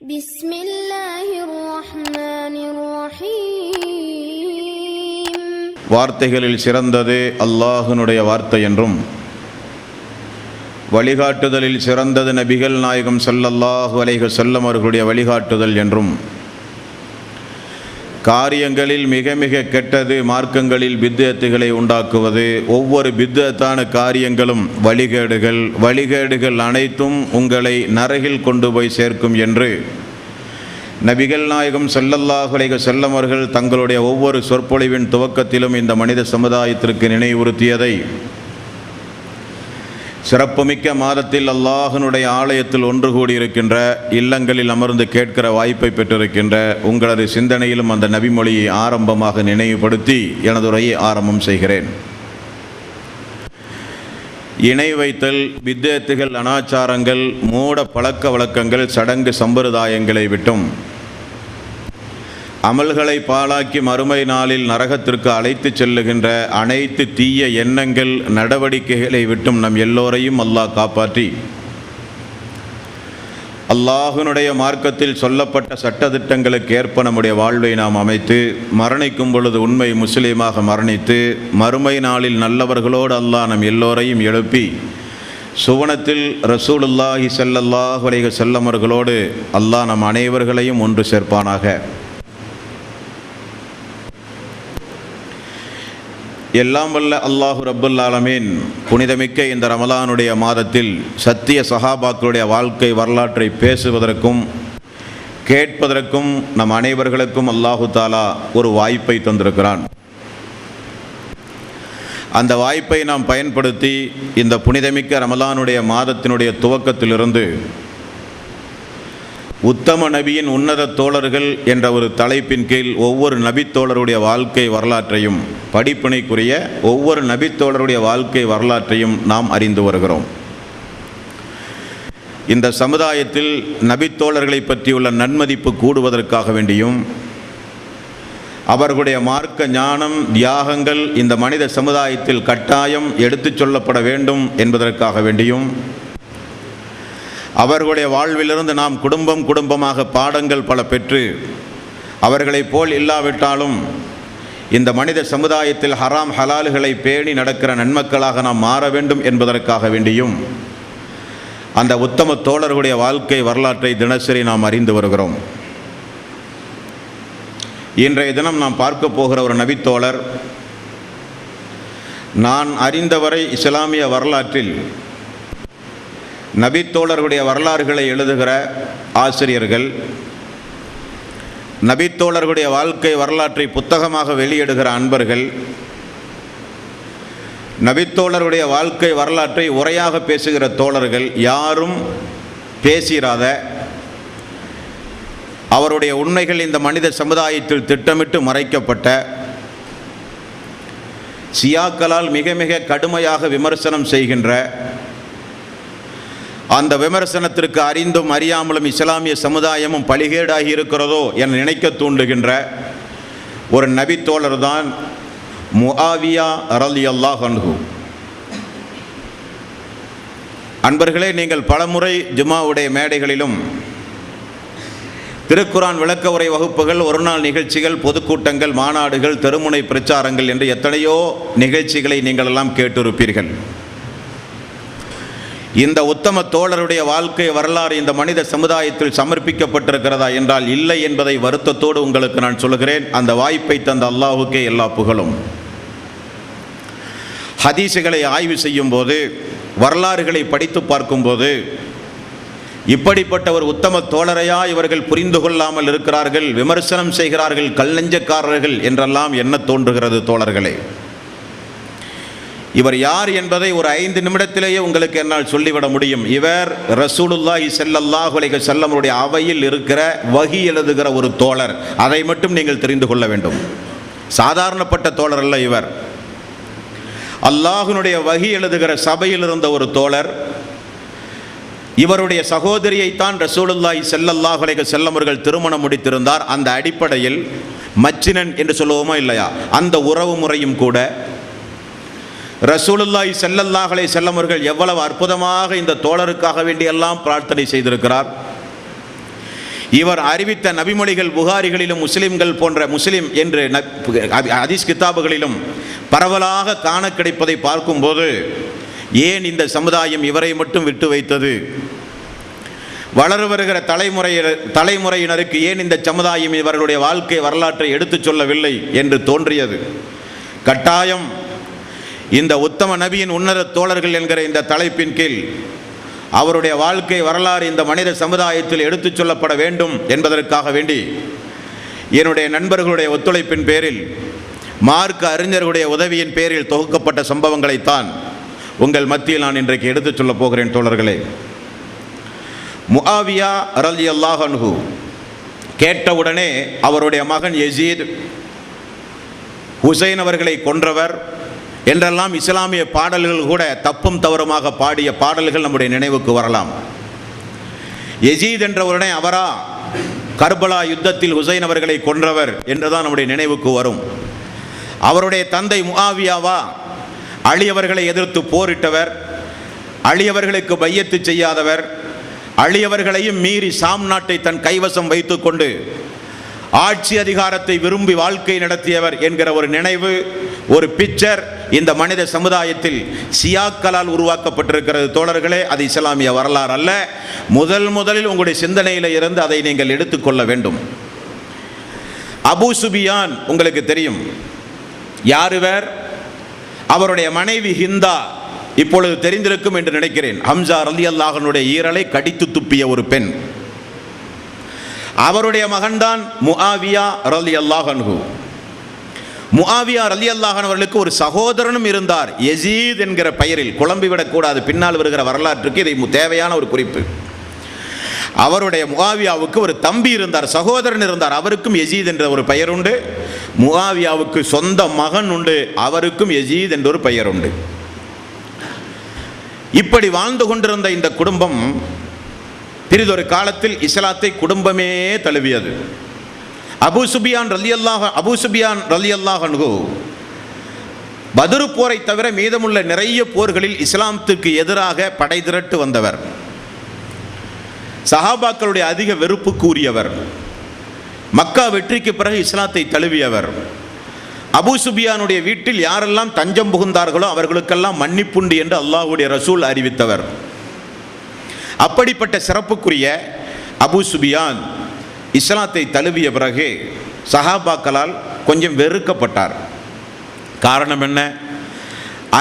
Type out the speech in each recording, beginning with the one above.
பிஸ்மில்லாஹிர் ரஹ்மானிர் ரஹீம். வார்த்தைகளில் சிறந்தது அல்லாஹ்வினுடைய வார்த்தை என்றும், வழிகாட்டுதலில் சிறந்தது நபிகள் நாயகம் ஸல்லல்லாஹு அலைஹி வஸல்லம் அவர்களுடைய வழிகாட்டுதல் என்றும், காரியங்களில் மிக மிக கெட்டது மார்க்கங்களில் பித்அத்துகளை உண்டாக்குவது, ஒவ்வொரு பித்அத்தான காரியங்களும் வழிகேடுகள் அனைத்தும் உங்களை நரகில் கொண்டு போய் சேர்க்கும் என்று நபிகள் நாயகம் ஸல்லல்லாஹு அலைஹி வஸல்லம் அவர்கள் தங்களுடைய ஒவ்வொரு சொற்பொழிவின் துவக்கத்திலும் இந்த மனித சமுதாயத்திற்கு நினைவுறுத்தியதை சிறப்புமிக்க மாதத்தில் அல்லாஹ்வினுடைய ஆலயத்தில் ஒன்று கூடியிருக்கின்ற, இல்லங்களில் அமர்ந்து கேட்கிற வாய்ப்பை பெற்றிருக்கின்ற உங்களது சிந்தனையிலும் அந்த நபிமொழியை ஆரம்பமாக நினைவுபடுத்தி எனது உரையை ஆரம்பம் செய்கிறேன். இணை வைத்தல், பித்அத்துகள், அனாச்சாரங்கள், மூட பழக்க வழக்கங்கள், சடங்கு சம்பிரதாயங்களை விட்டும் அமல்களை பாழாக்கி மறுமை நாளில் நரகத்திற்கு அழைத்து செல்லுகின்ற அனைத்து தீய எண்ணங்கள், நடவடிக்கைகளை விட்டும் நம் எல்லோரையும் அல்லாஹ் காப்பாற்றி அல்லாஹ்வினுடைய மார்க்கத்தில் சொல்லப்பட்ட சட்டதிட்டங்களுக்கு ஏற்ப நம்முடைய வாழ்வை நாம் அமைத்து மரணிக்கும் பொழுது உண்மை முஸ்லீமாக மரணித்து மறுமை நாளில் நல்லவர்களோடு அல்லாஹ் நம் எல்லோரையும் எழுப்பி சுவனத்தில் ரசூலுல்லாஹி ஸல்லல்லாஹு அலைஹி வஸல்லம் அவர்களோடு அல்லாஹ் நம் அனைவர்களையும் ஒன்று சேர்ப்பானாக. எல்லாம் வல்ல அல்லாஹு ரப்புல் ஆலமீன் புனிதமிக்க இந்த ரமலானுடைய மாதத்தில் சத்திய சஹாபாக்களுடைய வாழ்க்கை வரலாற்றை பேசுவதற்கும் கேட்பதற்கும் நம் அனைவர்களுக்கும் அல்லாஹு தாலா ஒரு வாய்ப்பை தந்திருக்கிறான். அந்த வாய்ப்பை நாம் பயன்படுத்தி இந்த புனிதமிக்க ரமலானுடைய மாதத்தினுடைய துவக்கத்திலிருந்து உத்தம நபியின் உன்னத தோழர்கள் என்ற ஒரு தலைப்பின் கீழ் ஒவ்வொரு நபித்தோழருடைய வாழ்க்கை வரலாற்றையும், படிப்பினைக்குரிய ஒவ்வொரு நபித்தோழருடைய வாழ்க்கை வரலாற்றையும் நாம் அறிந்து வருகிறோம். இந்த சமுதாயத்தில் நபித்தோழர்களை பற்றியுள்ள நன்மதிப்பு கூடுவதற்காக வேண்டியும், அவர்களுடைய மார்க்க ஞானம், தியாகங்கள் இந்த மனித சமுதாயத்தில் கட்டாயம் எடுத்துச் சொல்லப்பட வேண்டும் என்பதற்காக வேண்டியும், அவர்களுடைய வாழ்விலிருந்து நாம் குடும்பமாக பாடங்கள் பல பெற்று அவர்களைப் போல் இல்லாவிட்டாலும் இந்த மனித சமுதாயத்தில் ஹராம் ஹலால்களை பேணி நடக்கிற நன்மக்களாக நாம் மாற வேண்டும் என்பதற்காக வேண்டியும் அந்த உத்தம தோழர்களுடைய வாழ்க்கை வரலாற்றை தினசரி நாம் அறிந்து வருகிறோம். இன்றைய தினம் நாம் பார்க்க போகிற ஒரு நபித்தோழர், நான் அறிந்தவரை இஸ்லாமிய வரலாற்றில் நபித்தோழர்களுடைய வரலாறுகளை எழுதுகிற ஆசிரியர்கள், நபித்தோழர்களுடைய வாழ்க்கை வரலாற்றை புத்தகமாக வெளியிடுகிற அன்பர்கள், நபித்தோழருடைய வாழ்க்கை வரலாற்றை உரையாக பேசுகிற தோழர்கள் யாரும் பேசிராத, அவருடைய உண்மைகள் இந்த மனித சமுதாயத்தில் திட்டமிட்டு மறைக்கப்பட்ட, சியாக்களால் மிக மிக கடுமையாக விமர்சனம் செய்கின்ற, அந்த விமர்சனத்திற்கு அறிந்தும் அறியாமலும் இஸ்லாமிய சமுதாயமும் பழிகேடாகி இருக்கிறதோ என நினைக்க தூண்டுகின்ற ஒரு நபித்தோழர் தான் முஆவியா ரலியல்லாஹு அன்ஹு. அன்பர்களே, நீங்கள் பலமுறை ஜுமாவுடைய மேடைகளிலும் திருக்குரான் விளக்க உரை வகுப்புகள், ஒரு நாள் நிகழ்ச்சிகள், பொதுக்கூட்டங்கள், மாநாடுகள், தெருமுனை பிரச்சாரங்கள் என்று எத்தனையோ நிகழ்ச்சிகளை நீங்கள் எல்லாம் கேட்டிருப்பீர்கள். இந்த உத்தம தோழருடைய வாழ்க்கை வரலாறு இந்த மனித சமுதாயத்தில் சமர்ப்பிக்கப்பட்டிருக்கிறதா என்றால் இல்லை என்பதை வருத்தத்தோடு உங்களுக்கு நான் சொல்கிறேன். அந்த வாய்ப்பை தந்த அல்லாஹுக்கே எல்லா புகழும். ஹதீஸுகளை ஆய்வு செய்யும் போது, வரலாறுகளை படித்து பார்க்கும்போது, இப்படிப்பட்ட ஒரு உத்தம தோழரையா இவர்கள் புரிந்து கொள்ளாமல் இருக்கிறார்கள், விமர்சனம் செய்கிறார்கள், கல்லஞ்சக்காரர்கள் என்றெல்லாம் என்ன தோன்றுகிறது தோழர்களே. இவர் யார் என்பதை ஒரு 5 நிமிடத்திலேயே உங்களுக்கு என்னால் சொல்லிவிட முடியும். இவர் ரசூலுல்லாஹி ஸல்லல்லாஹு அலைஹி வஸல்லம் அவருடைய அவையில் இருக்கிற வஹி எழுதுகிற ஒரு தோழர். அதை மட்டும் நீங்கள் தெரிந்து கொள்ள வேண்டும். சாதாரணப்பட்ட தோழர் அல்ல இவர். அல்லாஹ்வினுடைய வஹி எழுதுகிற சபையில் இருந்த ஒரு தோழர். இவருடைய சகோதரியைத்தான் ரசூலுல்லாஹி ஸல்லல்லாஹு அலைஹி வஸல்லம் அவர்கள் திருமணம் முடித்திருந்தார். அந்த அடிப்படையில் மச்சினன் என்று சொல்லுவோமா இல்லையா, அந்த உறவு முறையும் கூட ரசூலுல்லாஹி ஸல்லல்லாஹு அலைஹி வஸல்லம் அவர்கள் எவ்வளவு அற்புதமாக இந்த தோழருக்காக வேண்டி எல்லாம் பிரார்த்தனை செய்திருக்கிறார். இவர் அறிவித்த நபிமொழிகள் புகாரிகளிலும் முஸ்லிம்கள் போன்ற முஸ்லிம் என்று ஹதீஸ் கிதாபுகளிலும் பரவலாக காண கிடைப்பதை பார்க்கும்போது ஏன் இந்த சமுதாயம் இவரை மட்டும் விட்டு வைத்தது? வளர வருகிற தலைமுறையினருக்கு ஏன் இந்த சமுதாயம் இவர்களுடைய வாழ்க்கை வரலாற்றை எடுத்துச் சொல்லவில்லை என்று தோன்றியது. கட்டாயம் இந்த உத்தம நபியின் உன்னத தோழர்கள் என்கிற இந்த தலைப்பின் கீழ் அவருடைய வாழ்க்கை வரலாறு இந்த மனித சமுதாயத்தில் எடுத்துச் சொல்லப்பட வேண்டும் என்பதற்காக வேண்டி என்னுடைய நண்பர்களுடைய ஒத்துழைப்பின் பேரில், மார்க்க அறிஞர்களுடைய உதவியின் பேரில் தொகுக்கப்பட்ட சம்பவங்களைத்தான் உங்கள் மத்தியில் நான் இன்றைக்கு எடுத்துச் சொல்லப் போகிறேன். தோழர்களே, முஆவியா ரலியல்லாஹு அன்ஹு கேட்டவுடனே அவருடைய மகன் யசீத் ஹுசைன் அவர்களை கொன்றவர் என்றெல்லாம் இஸ்லாமிய பாடல்கள் கூட தப்பும் தவறுமாக பாடிய பாடல்கள் நம்முடைய நினைவுக்கு வரலாம். யசீத் என்றவுடனே அவரா கர்பலா யுத்தத்தில் ஹுசைன் அவர்களை கொன்றவர் என்றுதான் நம்முடைய நினைவுக்கு வரும். அவருடைய தந்தை முஆவியாவா அலி அவர்களை எதிர்த்து போரிட்டவர், அலி அவர்களுக்கு பையத்து செய்யாதவர், அலி அவர்களையும் மீறி சாம் நாட்டை தன் கைவசம் வைத்துக்கொண்டு ஆட்சி அதிகாரத்தை விரும்பி வாழ்க்கை நடத்தியவர் என்கிற ஒரு நினைவு, ஒரு பிக்சர் இந்த மனித சமுதாயத்தில் சியாக்களால் உருவாக்கப்பட்டிருக்கிறது. தோழர்களே, அது இஸ்லாமிய வரலாறு அல்ல. முதலில் உங்களுடைய சிந்தனையில் இருந்து அதை நீங்கள் எடுத்துக்கொள்ள வேண்டும். அபூ சுபியான் உங்களுக்கு தெரியும். யாருவர்? அவருடைய மனைவி ஹிந்தா இப்பொழுது தெரிந்திருக்கும் என்று நினைக்கிறேன். ஹம்சா ரலியல்லாஹு அன்ஹுடைய ஈரலை கடித்து துப்பிய ஒரு பெண். அவருடைய மகன்தான் முஆவியா ரலியல்லாஹு அன்ஹு. முஆவியா ரலியல்லாஹு அன்ஹு அவர்களுக்கு ஒரு சகோதரனும் இருந்தார், யசீத் என்கிற பெயரில். குழம்பிவிடக்கூடாது, பின்னால் வருகிற வரலாற்றுக்கு இதை தேவையான ஒரு குறிப்பு. அவருடைய முஆவியாவுக்கு ஒரு தம்பி இருந்தார், சகோதரன் இருந்தார், அவருக்கும் யசீத் என்ற ஒரு பெயர் உண்டு. முஆவியாவுக்கு சொந்த மகன் உண்டு, அவருக்கும் யசீத் என்ற ஒரு பெயர் உண்டு. இப்படி வாழ்ந்து கொண்டிருந்த இந்த குடும்பம் பிறிதொரு காலத்தில் இஸ்லாத்தை குடும்பமே தழுவியது. அபூ சுபியான் ரலியல்லாஹு அன்ஹு பத்ர் போரை தவிர மீதமுள்ள நிறைய போர்களில் இஸ்லாமத்துக்கு எதிராக படை திரட்டு வந்தவர், சஹாபாக்களுடைய அதிக வெறுப்புக்குரியவர், மக்கா வெற்றிக்கு பிறகு இஸ்லாத்தை தழுவியவர். அபூ சுபியானுடைய வீட்டில் யாரெல்லாம் தஞ்சம் புகுந்தார்களோ அவர்களுக்கெல்லாம் மன்னிப்புண்டு என்று அல்லாஹ்வுடைய ரசூல் அறிவித்தவர். அப்படிப்பட்ட சிறப்புக்குரிய அபூ சுபியான் இஸ்லாத்தை தழுவிய பிறகு சஹாபாக்களால் கொஞ்சம் வெறுக்கப்பட்டார். காரணம் என்ன?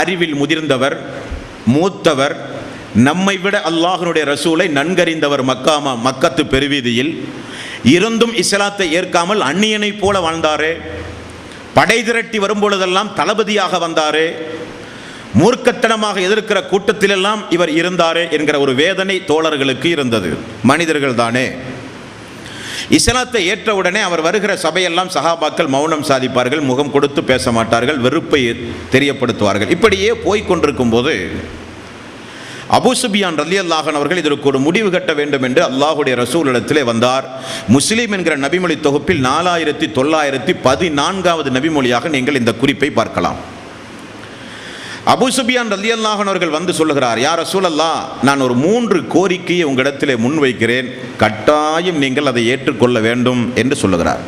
அறிவில் முதிர்ந்தவர், மூத்தவர், நம்மை விட அல்லாஹ்வுடைய ரசூலை நன்கறிந்தவர். மக்கத்து பெருவீதியில் இருந்தும் இஸ்லாத்தை ஏற்காமல் அந்நியனை போல வாழ்ந்தாரே, படை திரட்டி வரும்பொழுதெல்லாம் தளபதியாக வந்தாரே, மூர்க்கத்தனமாக எதிர்க்கிற கூட்டத்திலெல்லாம் இவர் இருந்தாரே என்கிற ஒரு வேதனை தோழர்களுக்கு இருந்தது. மனிதர்கள் தானே. இஸ்லாத்தை ஏற்றவுடனே அவர் வருகிற சபையெல்லாம் சஹாபாக்கள் மௌனம் சாதிப்பார்கள், முகம் கொடுத்து பேச மாட்டார்கள், வெறுப்பை தெரியப்படுத்துவார்கள். இப்படியே போய்கொண்டிருக்கும் போது அபூ சுபியான் ரலியல்லாஹு அன்ஹு அவர்கள் இதற்கு ஒரு முடிவு கட்ட வேண்டும் என்று அல்லாஹ்வுடைய ரசூலிடத்திலே வந்தார். முஸ்லிம் என்கிற நபிமொழி தொகுப்பில் 4914வது நபிமொழியாக நீங்கள் இந்த குறிப்பை பார்க்கலாம். அபூ சுபியான் ரலியல்லாஹு அன்ஹு அவர்கள் வந்து சொல்லுகிறார், யா ரசூலல்லாஹ், நான் ஒரு 3 கோரிக்கையை உங்களிடத்திலே முன்வைக்கிறேன், கட்டாயம் நீங்கள் அதை ஏற்றுக்கொள்ள வேண்டும் என்று சொல்லுகிறார்.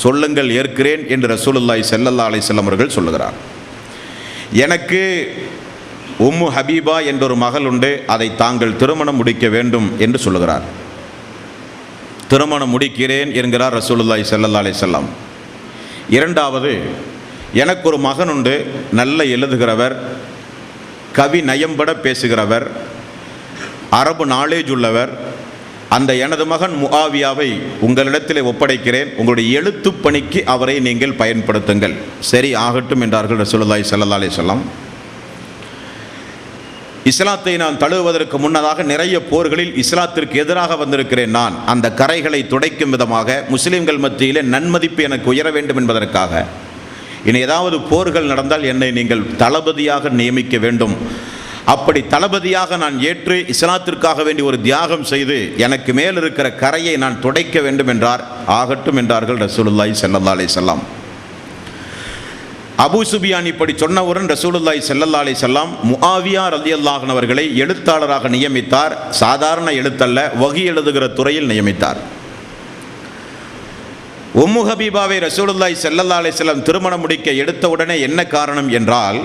சொல்லுங்கள், ஏற்கிறேன் என்று ரசூலுல்லாஹி ஸல்லல்லாஹு அலைஹி வஸல்லம் அவர்கள் சொல்லுகிறார். எனக்கு உம்மு ஹபீபா என்றொரு மகள் உண்டு, அதை தாங்கள் திருமணம் முடிக்க வேண்டும் என்று சொல்லுகிறார். திருமணம் முடிக்கிறேன் என்கிறார் ரசூலுல்லாஹி ஸல்லல்லாஹு அலைஹி வஸல்லம். இரண்டாவது, எனக்கு ஒரு மகன் உண்டு, நல்ல எழுதுகிறவர், கவி நயம்பட பேசுகிறவர், அரபு நாலேஜ் உள்ளவர், அந்த எனது மகன் முஆவியாவை உங்களிடத்திலே ஒப்படைக்கிறேன், உங்களுடைய எழுத்து பணிக்கு அவரை நீங்கள் பயன்படுத்துங்கள். சரி, ஆகட்டும் என்றார்கள் ரசூலுல்லாஹி ஸல்லல்லாஹு அலைஹி வஸல்லம். இஸ்லாத்தை நான் தழுவுவதற்கு முன்னதாக நிறைய போர்களில் இஸ்லாத்திற்கு எதிராக வந்திருக்கிறேன். நான் அந்த கரைகளை துடைக்கும் விதமாக முஸ்லிம்கள் மத்தியிலே நன்மதிப்பு எனக்கு உயர வேண்டும் என்பதற்காக இனி ஏதாவது போர்கள் நடந்தால் என்னை நீங்கள் தளபதியாக நியமிக்க வேண்டும். அப்படி தளபதியாக நான் ஏற்று இஸ்லாத்திற்காக வேண்டி ஒரு தியாகம் செய்து எனக்கு மேல் இருக்கிற கரையை நான் துடைக்க வேண்டும் என்றார். ஆகட்டும் என்றார்கள் ரசூலுல்லாஹி ஸல்லல்லாஹு அலைஹி வஸல்லம். அபூ சுபியான் இப்படி சொன்னவுடன் ரசூலுல்லாஹி ஸல்லல்லாஹு அலைஹி வஸல்லம் முஆவியா ரலியல்லாஹு அன்ஹு அவர்களை எழுத்தாளராக நியமித்தார். சாதாரண எழுத்தல்ல, வஹி எழுதுகிற துறையில் நியமித்தார். உம்மு ஹபீபாவை ரசூலுல்லாஹி ஸல்லல்லாஹு அலைஹி வஸல்லம் திருமணம் முடிக்க எடுத்த உடனே என்ன காரணம் என்றால்,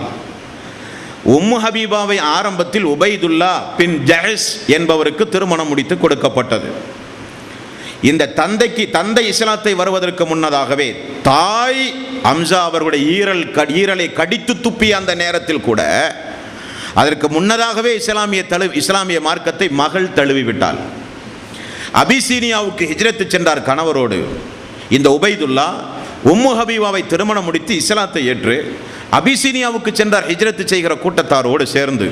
உம்மு ஹபீபாவை ஆரம்பத்தில் உபைதுல்லா பின் ஜஹஷ் என்பவருக்கு திருமணம் முடித்து கொடுக்கப்பட்டது. இந்த தந்தை இஸ்லாத்தை வருவதற்கு முன்னதாகவே தாய் ஹம்சா அவர்களுடைய ஈரலை கடித்து துப்பிய அந்த நேரத்தில் கூட, அதற்கு முன்னதாகவே இஸ்லாமிய மார்க்கத்தை மகள் தழுவி விட்டாள். அபிசீனியாவுக்கு ஹிஜ்ரத்து சென்றார் கணவரோடு. இந்த உபைதுல்லா உம்மு ஹபீபாவை திருமணம் முடித்து இஸ்லாத்தை ஏற்று அபிசீனியாவுக்கு சென்றார் ஹிஜ்ரத்து செய்கிற கூட்டத்தாரோடு சேர்ந்து.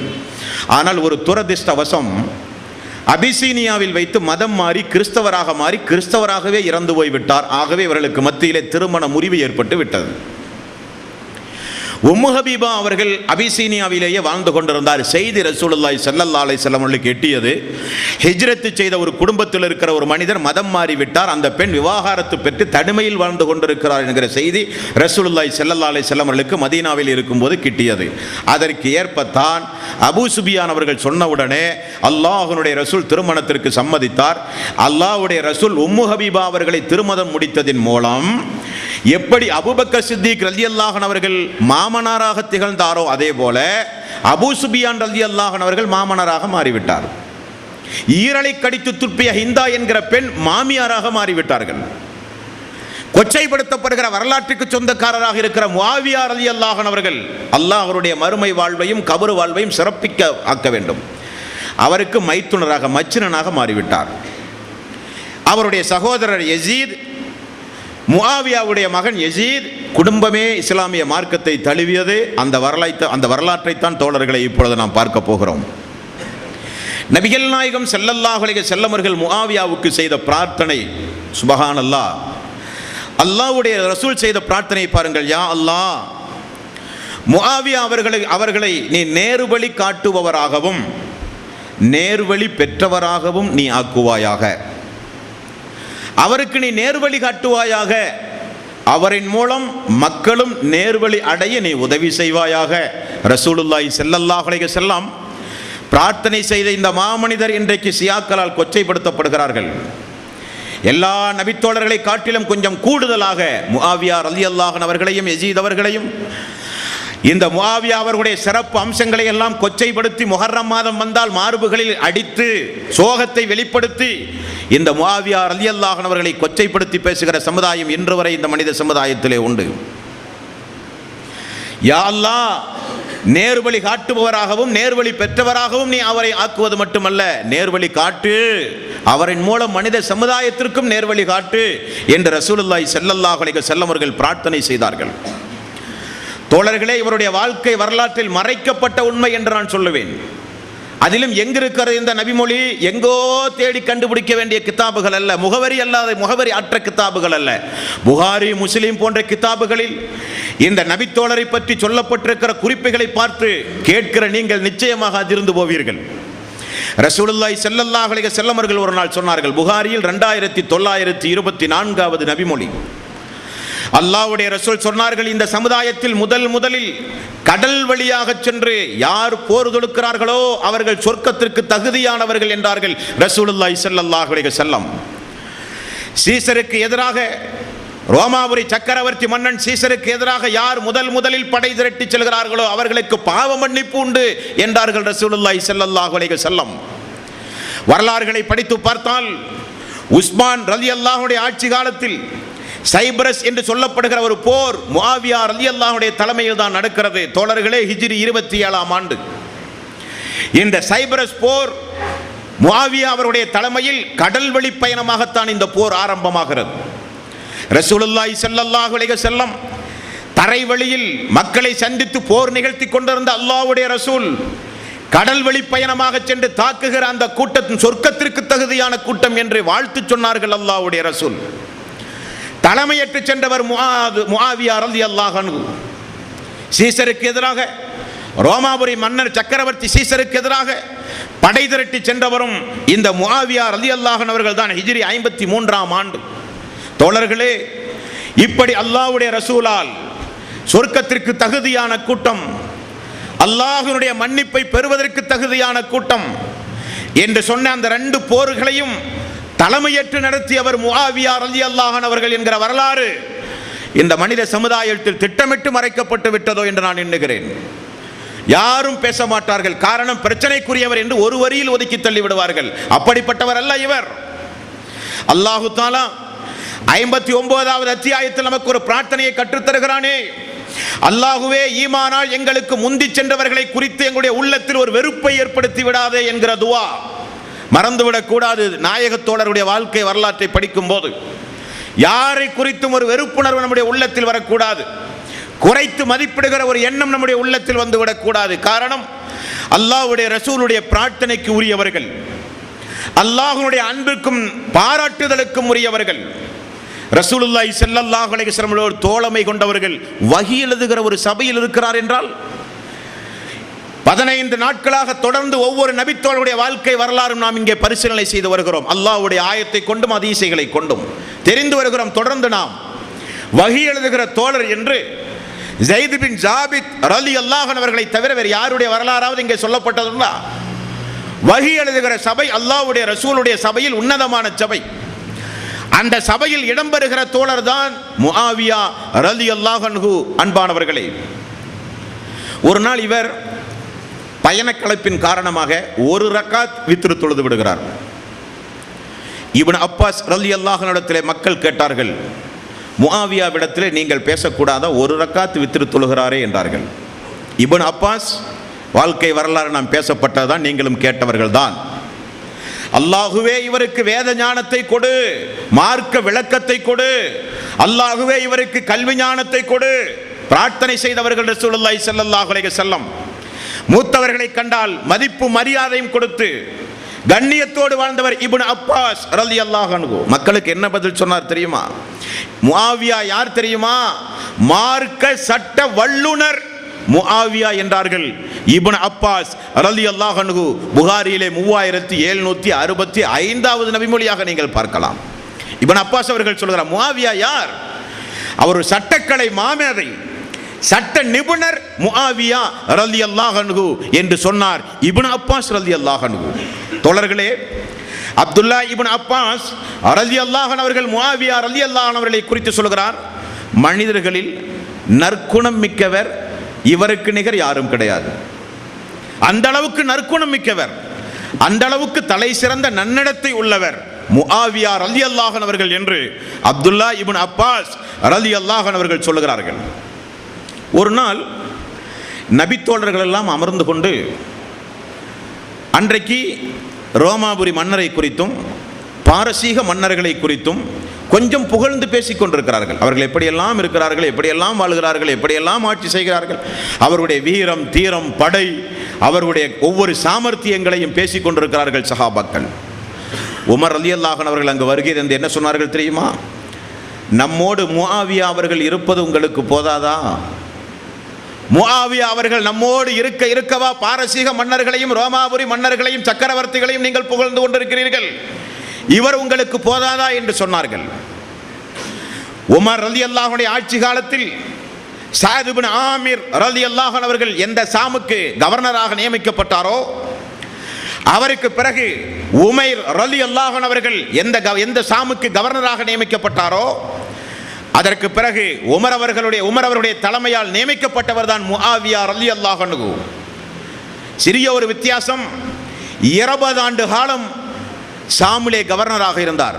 ஆனால் ஒரு துரதிர்ஷ்டவசம், அபிசீனியாவில் வைத்து மதம் மாறி கிறிஸ்தவராகவே இறந்து போய்விட்டார். ஆகவே இவர்களுக்கு மத்தியிலே திருமண முறிவு ஏற்பட்டு விட்டது. உம்மு ஹபீபா அவர்கள் அபிசீனியாவிலேயே வாழ்ந்து கொண்டிருந்தார். செய்தி ரசூலுல்லாஹி ஸல்லல்லாஹு அலைஹி வஸல்லம் அவர்களுக்கு எட்டியது, ஹிஜ்ரத்து செய்த ஒரு குடும்பத்தில் இருக்கிற ஒரு மனிதர் மதம் மாறிவிட்டார், அந்த பெண் விவாகரத்து பெற்று தனிமையில் வாழ்ந்து கொண்டிருக்கிறார் என்கிற செய்தி ரசூலுல்லாஹி ஸல்லல்லாஹு அலைஹி வஸல்லம் அவர்களுக்கு மதீனாவில் இருக்கும்போது கிட்டியது. அதற்கு ஏற்பத்தான் அபூ சுபியான் அவர்கள் சொன்னவுடனே அல்லாஹ்வுடைய ரசூல் திருமணத்திற்கு சம்மதித்தார். அல்லாஹ்வுடைய ரசூல் உம்மு ஹபீபா அவர்களை திருமணம் முடித்ததின் மூலம் எப்படி அபூபக்கர் சித்திக் ரலியல்லாஹு அன்ஹு அவர்கள் மாமனாராக திகழ்ந்தாரோ அதே போல அபூ சுபியான் ரலியல்லாஹு அன்ஹு அவர்கள் மாமனாராக மாறிவிட்டார். ஈரலை கடித்து துப்பிய ஹிந்தா என்கிற பெண் மாமியாராக மாறிவிட்டார்கள். கொச்சைப்படுத்தப்படுகிற வரலாற்றுக்கு சொந்தக்காரராக இருக்கிற முஆவியா ரலியல்லாஹு அன்ஹு அவர்கள் அல்லாஹ்வுடைய மறுமை வாழ்வையும் கபரு வாழ்வையும் சிறப்பிக்க ஆக்க வேண்டும், அவருக்கு மைத்துனராக மச்சினனாக மாறிவிட்டார். அவருடைய சகோதரர் யசீத், முஆவியாவுடைய மகன் யசீத், குடும்பமே இஸ்லாமிய மார்க்கத்தை தழுவியது. அந்த வரலாற்றைத்தான் தோழர்களை இப்பொழுது நாம் பார்க்க போகிறோம். நபிகள் நாயகம் ஸல்லல்லாஹு அலைஹி வஸல்லம் அவர்கள் முஆவியாவுக்கு செய்த பிரார்த்தனை, சுப்ஹானல்லாஹ், அல்லாஹ்வுடைய ரசூல் செய்த பிரார்த்தனை பாருங்கள். யா அல்லாஹ், முஆவியா அவர்களை நீ நேர்வழி காட்டுபவராகவும் நேர்வழி பெற்றவராகவும் நீ ஆக்குவாயாக. அவருக்கு நீ நேர்வழி காட்டுவாயாக, அவரின் மூலம் மக்களும் நேர்வழி அடைய நீ உதவி செய்வாயாக. ரசூலுல்லாஹி ஸல்லல்லாஹு அலைஹி வஸல்லம் பிரார்த்தனை செய்த இந்த மாமனிதர் இன்றைக்கு ஷியாக்களால் கொச்சைப்படுத்தப்படுகிறார்கள். எல்லா நபித்தோழர்களை காட்டிலும் கொஞ்சம் கூடுதலாக முஆவியா ரலியல்லாஹு அன்ஹு அவர்களையும் யசீத் அவர்களையும், இந்த முஆவியா அவர்களுடைய சிறப்பு அம்சங்களை எல்லாம் கொச்சைப்படுத்தி முஹர்ரம் மாதம் வந்தால் மார்புகளில் அடித்து சோகத்தை வெளிப்படுத்தி இந்த முஆவியா ரலியல்லாஹு அன்ஹு அவர்களை கொச்சைப்படுத்தி பேசுகிற சமுதாயம் இன்று வரை இந்த மனித சமுதாயத்திலே உண்டு. யா அல்லாஹ், நேர்வழி காட்டுபவராகவும் நேர்வழி பெற்றவராகவும் நீ அவரை ஆக்குவது மட்டுமல்ல, நேர்வழி காட்டு, அவரின் மூலம் மனித சமுதாயத்திற்கும் நேர்வழி காட்டு என்று ரசூலுல்லாஹி ஸல்லல்லாஹு அலைஹி வஸல்லம் அவர்கள் பிரார்த்தனை செய்தார்கள். தோழர்களே, இவருடைய வாழ்க்கை வரலாற்றில் மறைக்கப்பட்ட உண்மை என்று நான் சொல்லுவேன். அதிலும் எங்கிருக்கிறது இந்த நபிமொழி? எங்கோ தேடி கண்டுபிடிக்க வேண்டிய கிதாபுகள் அல்ல, முகவரி அற்ற கிதாபுகள் அல்ல. புகாரி, முஸ்லிம் போன்ற கிதாபுகளில் இந்த நபித்தோழரை பற்றி சொல்லப்பட்டிருக்கிற குறிப்புகளை பார்த்து கேட்கிற நீங்கள் நிச்சயமாக அதிர்ந்து போவீர்கள். ரசூலுல்லாஹி ஸல்லல்லாஹு அலைஹி வஸல்லம் அவர்கள் ஒரு நாள் சொன்னார்கள், புகாரியில் 2924வது நபிமொழி. அல்லாஹ்வுடைய ரசூல் சொன்னார்கள், இந்த சமுதாயத்தில் முதலில் கடல் வழியாக சென்று யார் போர் தொடுக்கிறார்களோ அவர்கள் சொர்க்கத்திற்கு தகுதியானவர்கள் என்றார்கள் ரசூலுல்லாஹி ஸல்லல்லாஹு அலைஹி வஸல்லம். சீசருக்கு எதிராக, ரோமாபுரி சக்கரவர்த்தி மன்னன் சீசருக்கு எதிராக யார் முதலில் படை திரட்டி செல்கிறார்களோ அவர்களுக்கு பாவ மன்னிப்பு உண்டு என்றார்கள் ரசூலுல்லாஹி ஸல்லல்லாஹு அலைஹி வஸல்லம். வரலாறுகளை படித்து பார்த்தால் உஸ்மான் ரலியல்லாஹு அன்ஹு ஆட்சி காலத்தில் சைப்ரஸ் என்று சொல்லப்படுகிற ஒரு போர் முஆவியா ரலியல்லாஹு அன்ஹு தலைமையில் தான் நடக்கிறது. தோழர்களே, ஹிஜ்ரி 27ஆம் ஆண்டு இந்த சைப்ரஸ் போர் முஆவியா அவருடைய தலைமையில் கடல் வழி பயணமாகத்தான் இந்த போர் ஆரம்பமாகிறது. ரசூலுல்லாஹி ஸல்லல்லாஹு அலைஹி வஸல்லம் தரை வழியில் மக்களை சந்தித்து போர் நிகழ்த்தி கொண்டிருந்த அல்லாஹ்வுடைய ரசூல் கடல் வழி பயணமாக சென்று தாக்குகிற அந்த கூட்டத்தின் சொர்க்கத்திற்கு தகுதியான கூட்டம் என்று வாழ்த்து சொன்னார்கள் அல்லாஹ்வுடைய ரசூல். தலைமையேற்று சென்றவர் முஆவியா ரலியல்லாஹு அன்ஹு. சீசருக்கு எதிராக, ரோமாபுரி மன்னர் சக்கரவர்த்தி சீசருக்கு எதிராக படை திரட்டி சென்றவரும் இந்த முஆவியா ரலியல்லாஹு அன்ஹு அவர்கள் தான். ஹிஜ்ரி 53ஆம் ஆண்டு. தோழர்களே, இப்படி அல்லாஹ்வுடைய ரசூலால் சொர்க்கத்திற்கு தகுதியான கூட்டம், அல்லாஹ்வுடைய மன்னிப்பை பெறுவதற்கு தகுதியான கூட்டம் என்று சொன்ன அந்த 2 போர்களையும் தலைமையேற்று நடத்தியவர் முஆவியா ரலியல்லாஹு அன்ஹு அவர்கள் என்கிற வரலாறு இந்த மனித சமுதாயத்தில் திட்டமிட்டு மறைக்கப்பட்டு விட்டதோ என்று நான் எண்ணுகிறேன். யாரும் பேச மாட்டார்கள். காரணம், பிரச்சனைக்குரியவர் என்று ஒரு வரியில் ஒதுக்கி தள்ளி விடுவார்கள். அப்படிப்பட்டவர் அல்ல இவர். அல்லாஹு தஆலா 59வது அத்தியாயத்தில் நமக்கு ஒரு பிரார்த்தனையை கற்றுத்தருகிறானே, அல்லாஹுவே ஈமானால் எங்களுக்கு முந்தி சென்றவர்களை குறித்து எங்களுடைய உள்ளத்தில் ஒரு வெறுப்பை ஏற்படுத்தி விடாதே என்கிற துவா மறந்துவிடக் கூடாது. நாயகத்தோழருடைய வாழ்க்கை வரலாற்றை படிக்கும் போது யாரை குறித்தும் ஒரு வெறுப்புணர்வு நம்முடைய உள்ளத்தில் வரக்கூடாது. குறைத்து மதிப்பிடுகிற ஒரு எண்ணம் நம்முடைய உள்ளத்தில் வந்துவிடக் கூடாது. காரணம், அல்லாஹ்வுடைய ரசூலுடைய பிரார்த்தனைக்கு உரியவர்கள், அல்லாஹ்வுடைய அன்பிற்கும் பாராட்டுதலுக்கும் உரியவர்கள், ரசூலுல்லாஹி ஸல்லல்லாஹு அலைஹி வஸல்லம் தோழமை கொண்டவர்கள் வஹி எழுதுகிற ஒரு சபையில் இருக்கிறார் என்றால் 15 நாட்களாக தொடர்ந்து ஒவ்வொரு நபித்தோழருடைய வாழ்க்கை வரலாறும் நாம் இங்கே பரிசீலனை செய்து வருகிறோம். அல்லாஹ்வுடைய ஆயத்தை கொண்டும் ஹதீஸைகளை கொண்டும் தெரிந்து வருகிறோம். தொடர்ந்து நாம் வஹி எழுதுகிற தோழர் என்று ஸைத் பின் ஜாபித் ரலியல்லாஹு அன்ஹு அவர்களை தவிர வேறு யாருடைய வரலாறாவது இங்கே சொல்லப்பட்டதுண்டா? வஹி எழுதுகிற சபை அல்லாஹ்வுடைய ரசூலுடைய சபையில் உன்னதமான சபை. அந்த சபையில் இடம்பெறுகிற தோழர் தான் முஆவியா ரலியல்லாஹு அன்ஹு. அன்பானவர்களே, ஒரு நாள் இவர் பயணக்கலைப்பின் காரணமாக ஒரு ரக்காத் வித்ரு தொழுது விடுகிறார். இப்னு அப்பாஸ் ரலியல்லாஹு அன்ஹு இடத்திலே மக்கள் கேட்டார்கள், முஆவியாவிடத்திலே நீங்கள் பேசக்கூடாத, ஒரு ரக்காத் வித்ரு தொழுகிறாரே என்றார்கள். இப்னு அப்பாஸ் வாழ்க்கை வரலாறு நாம் பேசப்பட்டதுதான், நீங்களும் கேட்டவர்கள் தான். அல்லாஹுவே இவருக்கு வேத ஞானத்தை கொடு, மார்க்க விளக்கத்தை கொடு, அல்லாஹுவே இவருக்கு கல்வி ஞானத்தை கொடு பிரார்த்தனை செய்தவர்கள் ரசூலுல்லாஹி ஸல்லல்லாஹு அலைஹி வஸல்லம். மூத்தவர்களை கண்டால் மதிப்பு மரியாதையும் கொடுத்து கண்ணியத்தோடு வாழ்ந்தவர் இப்னு அப்பாஸ் ரலியல்லாஹு அன்ஹு. மக்களுக்கு என்ன பதில் சொன்னார் தெரியுமா? முஆவியா யார் தெரியுமா? மார்க்க சட்ட வல்லுனர் முஆவியா என்றார்கள் இப்னு அப்பாஸ் ரலியல்லாஹு அன்ஹு. புகாரியிலே 3765வது நபிமொழியாக நீங்கள் பார்க்கலாம். இப்னு அப்பாஸ் அவர்கள் சொல்கிறார், முஆவியா யார்? அவர் ஒரு சட்டக்கலை மாமேதை, சட்ட நிபுணர் முஆவியா ரலியல்லாஹு அன்ஹு என்று சொன்னார் இப்னு அப்பாஸ் ரலியல்லாஹு அன்ஹு. தோழர்களே, அப்துல்லா இப்னு அப்பாஸ் ரலியல்லாஹு அன்ஹு அவர்கள் முஆவியா ரலியல்லாஹு அன்ஹு அவர்களை குறித்து சொல்கிறார், மனிதர்களில் நற்குணம் மிக்கவர் இவருக்கு நிகர் யாரும் கிடையாது. அந்த அளவுக்கு நற்குணம் மிக்கவர், அந்த அளவுக்கு தலை சிறந்த நன்னடத்தை உள்ளவர் முஆவியா ரலியல்லாஹு அன்ஹு அவர்கள் என்று அப்துல்லா இப்னு அப்பாஸ் ரலியல்லாஹு அன்ஹு அவர்கள் சொல்லுகிறார்கள். ஒரு நாள் நபித்தோழர்கள் எல்லாம் அமர்ந்து கொண்டு அன்றைக்கு ரோமாபுரி மன்னரை குறித்தும் பாரசீக மன்னர்களை குறித்தும் கொஞ்சம் புகழ்ந்து பேசிக் கொண்டிருக்கிறார்கள். அவர்கள் எப்படியெல்லாம் இருக்கிறார்கள், எப்படியெல்லாம் வாழ்கிறார்கள், எப்படியெல்லாம் ஆட்சி செய்கிறார்கள், அவருடைய வீரம், தீரம், படை, அவருடைய ஒவ்வொரு சாமர்த்தியங்களையும் பேசிக் கொண்டிருக்கிறார்கள் சஹாபாக்கள். உமர் ரலியல்லாஹு அன்ஹு அவர்கள் அங்கு வருகை தந்து என்ன சொன்னார்கள் தெரியுமா? நம்மோடு முஆவியா அவர்கள் இருப்பது உங்களுக்கு போதாதா? முஆவியா அவர்கள் நம்மோடு இருக்கவா பாரசீக மன்னர்களையும் ரோமாபுரி மன்னர்களையும் சக்கரவர்த்திகளையும் நீங்கள் புகழ்ந்து கொண்டிருக்கிறீர்கள், இவர் உங்களுக்கு போதாதா என்று சொன்னார்கள். உமர் ரலியல்லாஹு அன்ஹு ஆட்சி காலத்தில் ஸஅத் இப்னு ஆமிர் ரலியல்லாஹு அன்ஹு அவர்கள் எந்த சாமுக்கு கவர்னராக நியமிக்கப்பட்டாரோ, அவருக்கு பிறகு உமைர் ரலியல்லாஹு அன்ஹு அவர்கள் எந்த சாமுக்கு கவர்னராக நியமிக்கப்பட்டாரோ, அதற்கு பிறகு உமர் அவர்களுடைய தலைமையால் நியமிக்கப்பட்டவர் தான் முஆவியா ரலியல்லாஹு அன்ஹு. சிறிய ஒரு வித்தியாசம், 20 ஆண்டு காலம் ஷாமிலே கவர்னராக இருந்தார்.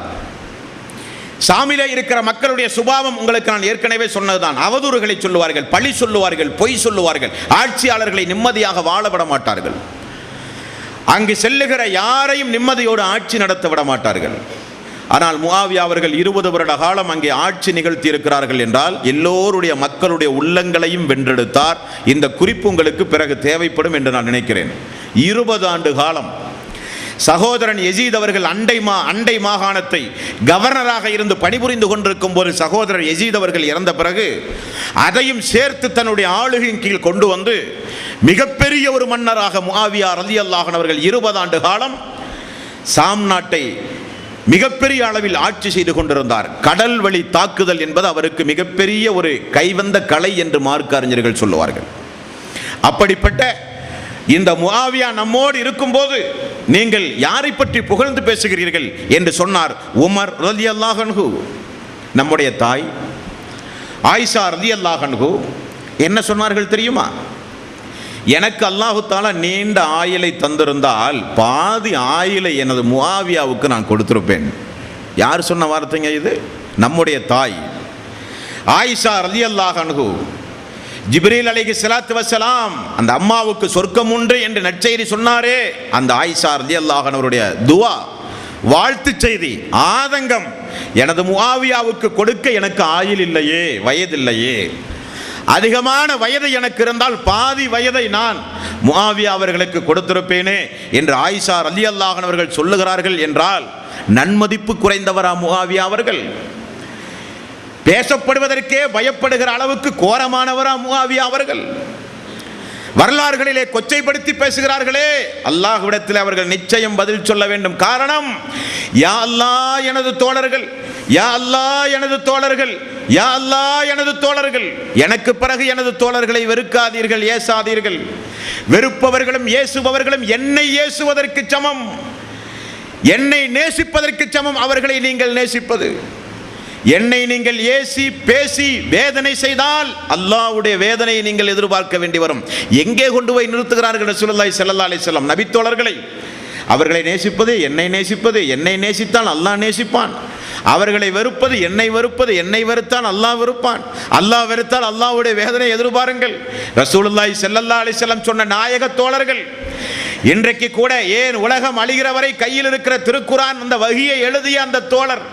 ஷாமிலே இருக்கிற மக்களுடைய சுபாவம் உங்களுக்கு நான் ஏற்கனவே சொன்னதுதான். அவதூறுகளை சொல்லுவார்கள், பழி சொல்லுவார்கள், பொய் சொல்லுவார்கள், ஆட்சியாளர்களை நிம்மதியாக வாழ விட மாட்டார்கள். அங்கு செல்லுகிற யாரையும் நிம்மதியோடு ஆட்சி நடத்த விட மாட்டார்கள். ஆனால் முஆவியா அவர்கள் 20 வருட காலம் அங்கே ஆட்சி நிகழ்த்தி இருக்கிறார்கள் என்றால் எல்லோருடைய மக்களுடைய உள்ளங்களையும் வென்றெடுத்தார். இந்த குறிப்பு உங்களுக்கு பிறகு தேவைப்படும் என்று நான் நினைக்கிறேன். 20 ஆண்டு காலம் சகோதரன் யசீத் அவர்கள் அண்டை மாகாணத்தை கவர்னராக இருந்து பணிபுரிந்து கொண்டிருக்கும் போது சகோதரர் யசீத் அவர்கள் இறந்த பிறகு அதையும் சேர்த்து தன்னுடைய ஆளுகையின் கீழ் கொண்டு வந்து மிகப்பெரிய ஒரு மன்னராக முஆவியா ரலியல்லாஹு அன்ஹு அவர்கள் 20 ஆண்டு காலம் சாம் நாட்டை மிகப்பெரிய அளவில் ஆட்சி செய்து கொண்டிருந்தார். கடல் வழி தாக்குதல் என்பது அவருக்கு மிகப்பெரிய ஒரு கைவந்த கலை என்று மார்க்க அறிஞர்கள் சொல்லுவார்கள். அப்படிப்பட்ட இந்த முஆவியா நம்மோடு இருக்கும்போது நீங்கள் யாரை பற்றி புகழ்ந்து பேசுகிறீர்கள் என்று சொன்னார் உமர் ரலியல்லாஹு அன்ஹு. நம்முடைய தாய் ஆயிஷா ரலியல்லாஹு அன்ஹு என்ன சொன்னார்கள் தெரியுமா? எனக்கு அல்லாஹு தஆலா நீண்ட ஆயுளை தந்திருந்தால் பாதி ஆயுளை எனது முஆவியாவுக்கு நான் கொடுத்திருப்பேன். யார் சொன்ன வார்த்தைங்க இது? நம்முடைய தாய் ஆயிஷா ரலியல்லாஹு அன்ஹு. ஜிப்ரீல் அலைஹிஸ்ஸலாத்து வஸ்ஸலாம் அந்த அம்மாவுக்கு சொர்க்கம் உண்டு என்று நற்செய்தி சொன்னாரே, அந்த ஆயிஷா ரலியல்லாஹு அன்ஹுடைய துஆ, வாழ்த்து செய்தி, ஆதங்கம், எனது முஆவியாவுக்கு கொடுக்க எனக்கு ஆயுள் இல்லையே, வயதில்லையே, அதிகமான வயது எனக்கு இருந்தால் பாதி வயதை நான் முஆவியா அவர்களுக்கு கொடுத்திருப்பேனே என்று ஆயிஷா ரலியல்லாஹு அன்ஹா அவர்கள் சொல்லுகிறார்கள் என்றால் நன்மதிப்பு குறைந்தவரா முஆவியா அவர்கள்? பேசப்படுவதற்கே பயப்படுகிற அளவுக்கு கோரமானவரா முஆவியா அவர்கள்? வரலாறுகளிலே கொச்சைப்படுத்தி பேசுகிறார்களே, அல்லாஹ்விடத்தில் அவர்கள் நிச்சயம் பதில் சொல்ல வேண்டும். காரணம், யா அல்லாஹ் எனது தோழர்கள், யா அல்லாஹ் எனது தோழர்கள், யா அல்லாஹ் எனது தோழர்கள், எனக்கு பிறகு எனது தோழர்களை வெறுக்காதீர்கள், ஏசாதீர்கள். வெறுப்பவர்களும் ஏசுபவர்களும் என்னை ஏசுவதற்கு சமம், என்னை நேசிப்பதற்கு சமம் அவர்களை நீங்கள் நேசிப்பது. என்னை நீங்கள் ஏசி பேசி வேதனை செய்தால் அல்லாஹ்வுடைய வேதனையை நீங்கள் எதிர்பார்க்க வேண்டி வரும். எங்கே கொண்டு போய் நிறுத்துகிறார்கள் ரசூலுல்லாஹி ஸல்லல்லாஹு அலைஹி வஸல்லம்? நபி தோழர்களை. அவர்களை நேசிப்பது என்னை நேசிப்பது, என்னை நேசித்தால் அல்லாஹ் நேசிப்பான். அவர்களை வெறுப்பது என்னை வெறுப்பது, என்னை வெறுத்தால் அல்லாஹ் வெறுப்பான். அல்லாஹ் வெறுத்தால் அல்லாஹ்வுடைய வேதனை எதிர்பாருங்கள். ரசூலுல்லாஹி ஸல்லல்லாஹு அலைஹி வஸல்லம் சொன்ன நாயக தோழர்கள். இன்றைக்கு கூட ஏன் உலகம் அழிகிற வரை கையில் இருக்கிற திருக்குர்ஆன் அந்த வஹியை எழுதிய அந்த தோழர்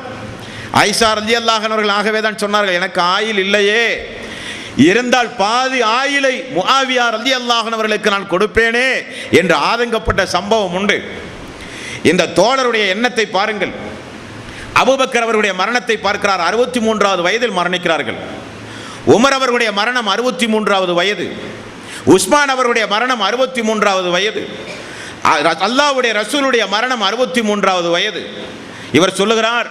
ஆயிஷா ரலியல்லாஹு அன்ஹா அவர்கள் ஆகவே தான் சொன்னார்கள், எனக்கு ஆயுள் இல்லையே, இருந்தால் பாதி ஆயுளை முஆவியா ரலியல்லாஹு அன்ஹு அவர்களுக்கு நான் கொடுப்பேனே என்று ஆதங்கப்பட்ட சம்பவம் உண்டு. இந்த தோழருடைய எண்ணத்தை பாருங்கள். அபூபக்கர் அவருடைய மரணத்தை பார்க்கிறார், 63வது வயதில் மரணிக்கிறார்கள். உமர் அவர்களுடைய மரணம் 63வது வயது. உஸ்மான் அவருடைய மரணம் 63வது வயது. அல்லாஹ்வுடைய ரசூலுடைய மரணம் 63வது வயது. இவர் சொல்லுகிறார்,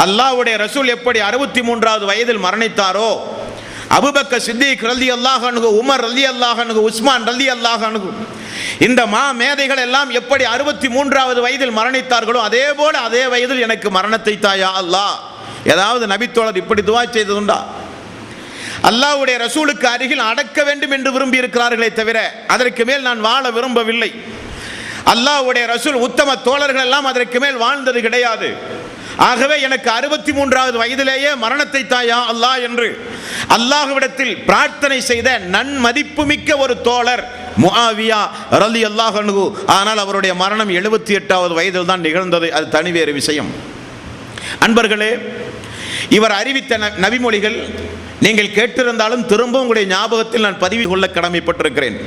அல்லாஹ்வுடைய ரசூல் எப்படி 63வது வயதில் மரணித்தாரோ, அபூபக்கர் சித்திக் ரலியல்லாஹு அன்ஹு, உமர் ரலியல்லாஹு அன்ஹு, உஸ்மான் ரலியல்லாஹு அன்ஹு, இந்த மா மேதைகள் எல்லாம் எப்படி 63வது வயதில் மரணித்தார்களோ அதே போல அதே வயதில் எனக்கு மரணத்தை தாயா அல்லாஹ். ஏதாவது நபித்தோழர் இப்படி துஆ செய்ததுண்டா? அல்லாஹ்வுடைய ரசூலுக்கு அருகில் அடக்க வேண்டும் என்று விரும்பி இருக்கிறார்களே தவிர அதற்கு மேல் நான் வாழ விரும்பவில்லை. அல்லாஹ்வுடைய ரசூல் உத்தம தோழர்கள் எல்லாம் அதற்கு மேல் வாழ்ந்தது கிடையாது. ஆகவே எனக்கு 63வது வயதிலேயே மரணத்தை தாயா அல்லாஹ் என்று அல்லாஹ்விடத்தில் பிரார்த்தனை செய்த நன்மதிப்புமிக்க ஒரு தோழர் முஆவியா ரலியல்லாஹு அன்ஹு. ஆனால் அவருடைய மரணம் 78வது வயதில் தான் நிகழ்ந்தது. அது தனி வேறு விஷயம். அன்பர்களே, இவர் அறிவித்த நபிமொழிகள் நீங்கள் கேட்டிருந்தாலும் திரும்ப உங்களுடைய ஞாபகத்தில் நான் பதிவு கொள்ள கடமைப்பட்டிருக்கிறேன்.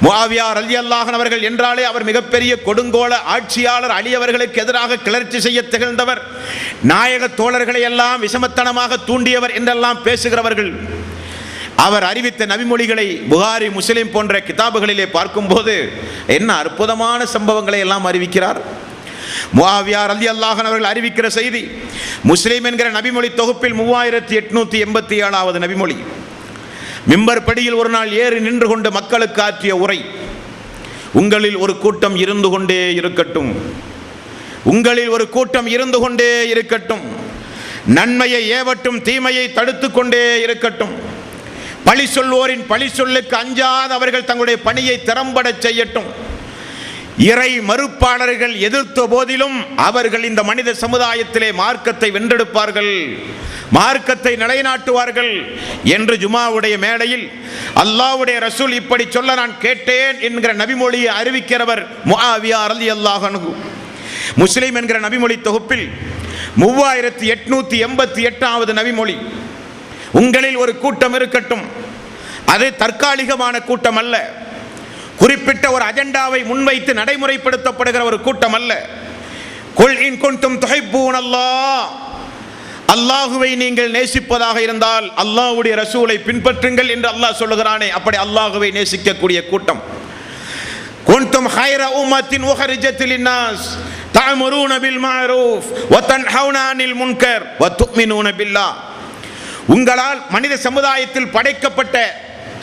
முஆவியா ரலியல்லாஹு அன்ஹு அவர்கள் என்றாலே அவர் மிகப்பெரிய கொடுங்கோல ஆட்சியாளர், அலியவர்களுக்கு எதிராக கிளர்ச்சி செய்ய திகழ்ந்தவர், நாயக தோழர்களை எல்லாம் விஷமத்தனமாக தூண்டியவர் என்றெல்லாம் பேசுகிறவர்கள். அவர் அறிவித்த நபிமொழிகளை புகாரி, முஸ்லிம் போன்ற கிதாபுகளிலே பார்க்கும்போது என்ன அற்புதமான சம்பவங்களை எல்லாம் அறிவிக்கிறார். முஆவியா ரலியல்லாஹு அன்ஹு அவர்கள் அறிவிக்கிற செய்தி முஸ்லிம் என்கிற நபிமொழி தொகுப்பில் 3887வது நபிமொழி. மிம்பர் படியில் ஒரு நாள் ஏறி நின்று கொண்டு மக்களுக்கு ஆற்றிய உரை. உங்களில் ஒரு கூட்டம் இருந்து கொண்டே இருக்கட்டும், உங்களில் ஒரு கூட்டம் இருந்து கொண்டே இருக்கட்டும், நன்மையை ஏவட்டும், தீமையை தடுத்து கொண்டே இருக்கட்டும், பழி சொல்வோரின் பழி சொல்லுக்கு அஞ்சாத அவர்கள் தங்களுடைய பணியை திறம்பட செய்யட்டும், இறை மறுப்பாளர்கள் எதிர்த்த போதிலும் அவர்கள் இந்த மனித சமுதாயத்திலே மார்க்கத்தை வென்றெடுப்பார்கள், மார்க்கத்தை நிலைநாட்டுவார்கள் என்று ஜுமாவுடைய மேடையில் அல்லாஹ்வுடைய ரசூல் இப்படி சொல்ல நான் கேட்டேன் என்கிற நபிமொழியை அறிவிக்கிறவர் முஆவியா ரலியல்லாஹு அன்ஹு. முஸ்லிம் என்கிற நபிமொழி தொகுப்பில் 3888வது நபிமொழி. உங்களில் ஒரு கூட்டம் இருக்கட்டும், அது தற்காலிகமான கூட்டம் அல்ல, குறிப்பிட்ட ஒரு அஜெண்டாவை முன்வைத்து நடைமுறைப்படுத்தப்படுகிற ஒரு கூட்டம் அல்ல. குல் இன் குன்தும் துஹிப்பூனல்லாஹ், அல்லாஹுவை நீங்கள் நேசிப்பதாக இருந்தால் அல்லாஹ்வுடைய ரசூலை பின்பற்றுங்கள் என்று அல்லாஹ் சொல்லுகிறானே, அப்படி அல்லாஹுவை நேசிக்கக்கூடிய கூட்டம். குன்தும் ஹைர உம்மத்தின் உஹரிஜத் லின்னாஸ் தஅமுரூன பில் மஅரூஃப் வ தன்ஹவுன அனில் முன்கர் வ துமினூன பில்லாஹ். உங்களால் மனித சமுதாயத்தில் படைக்கப்பட்ட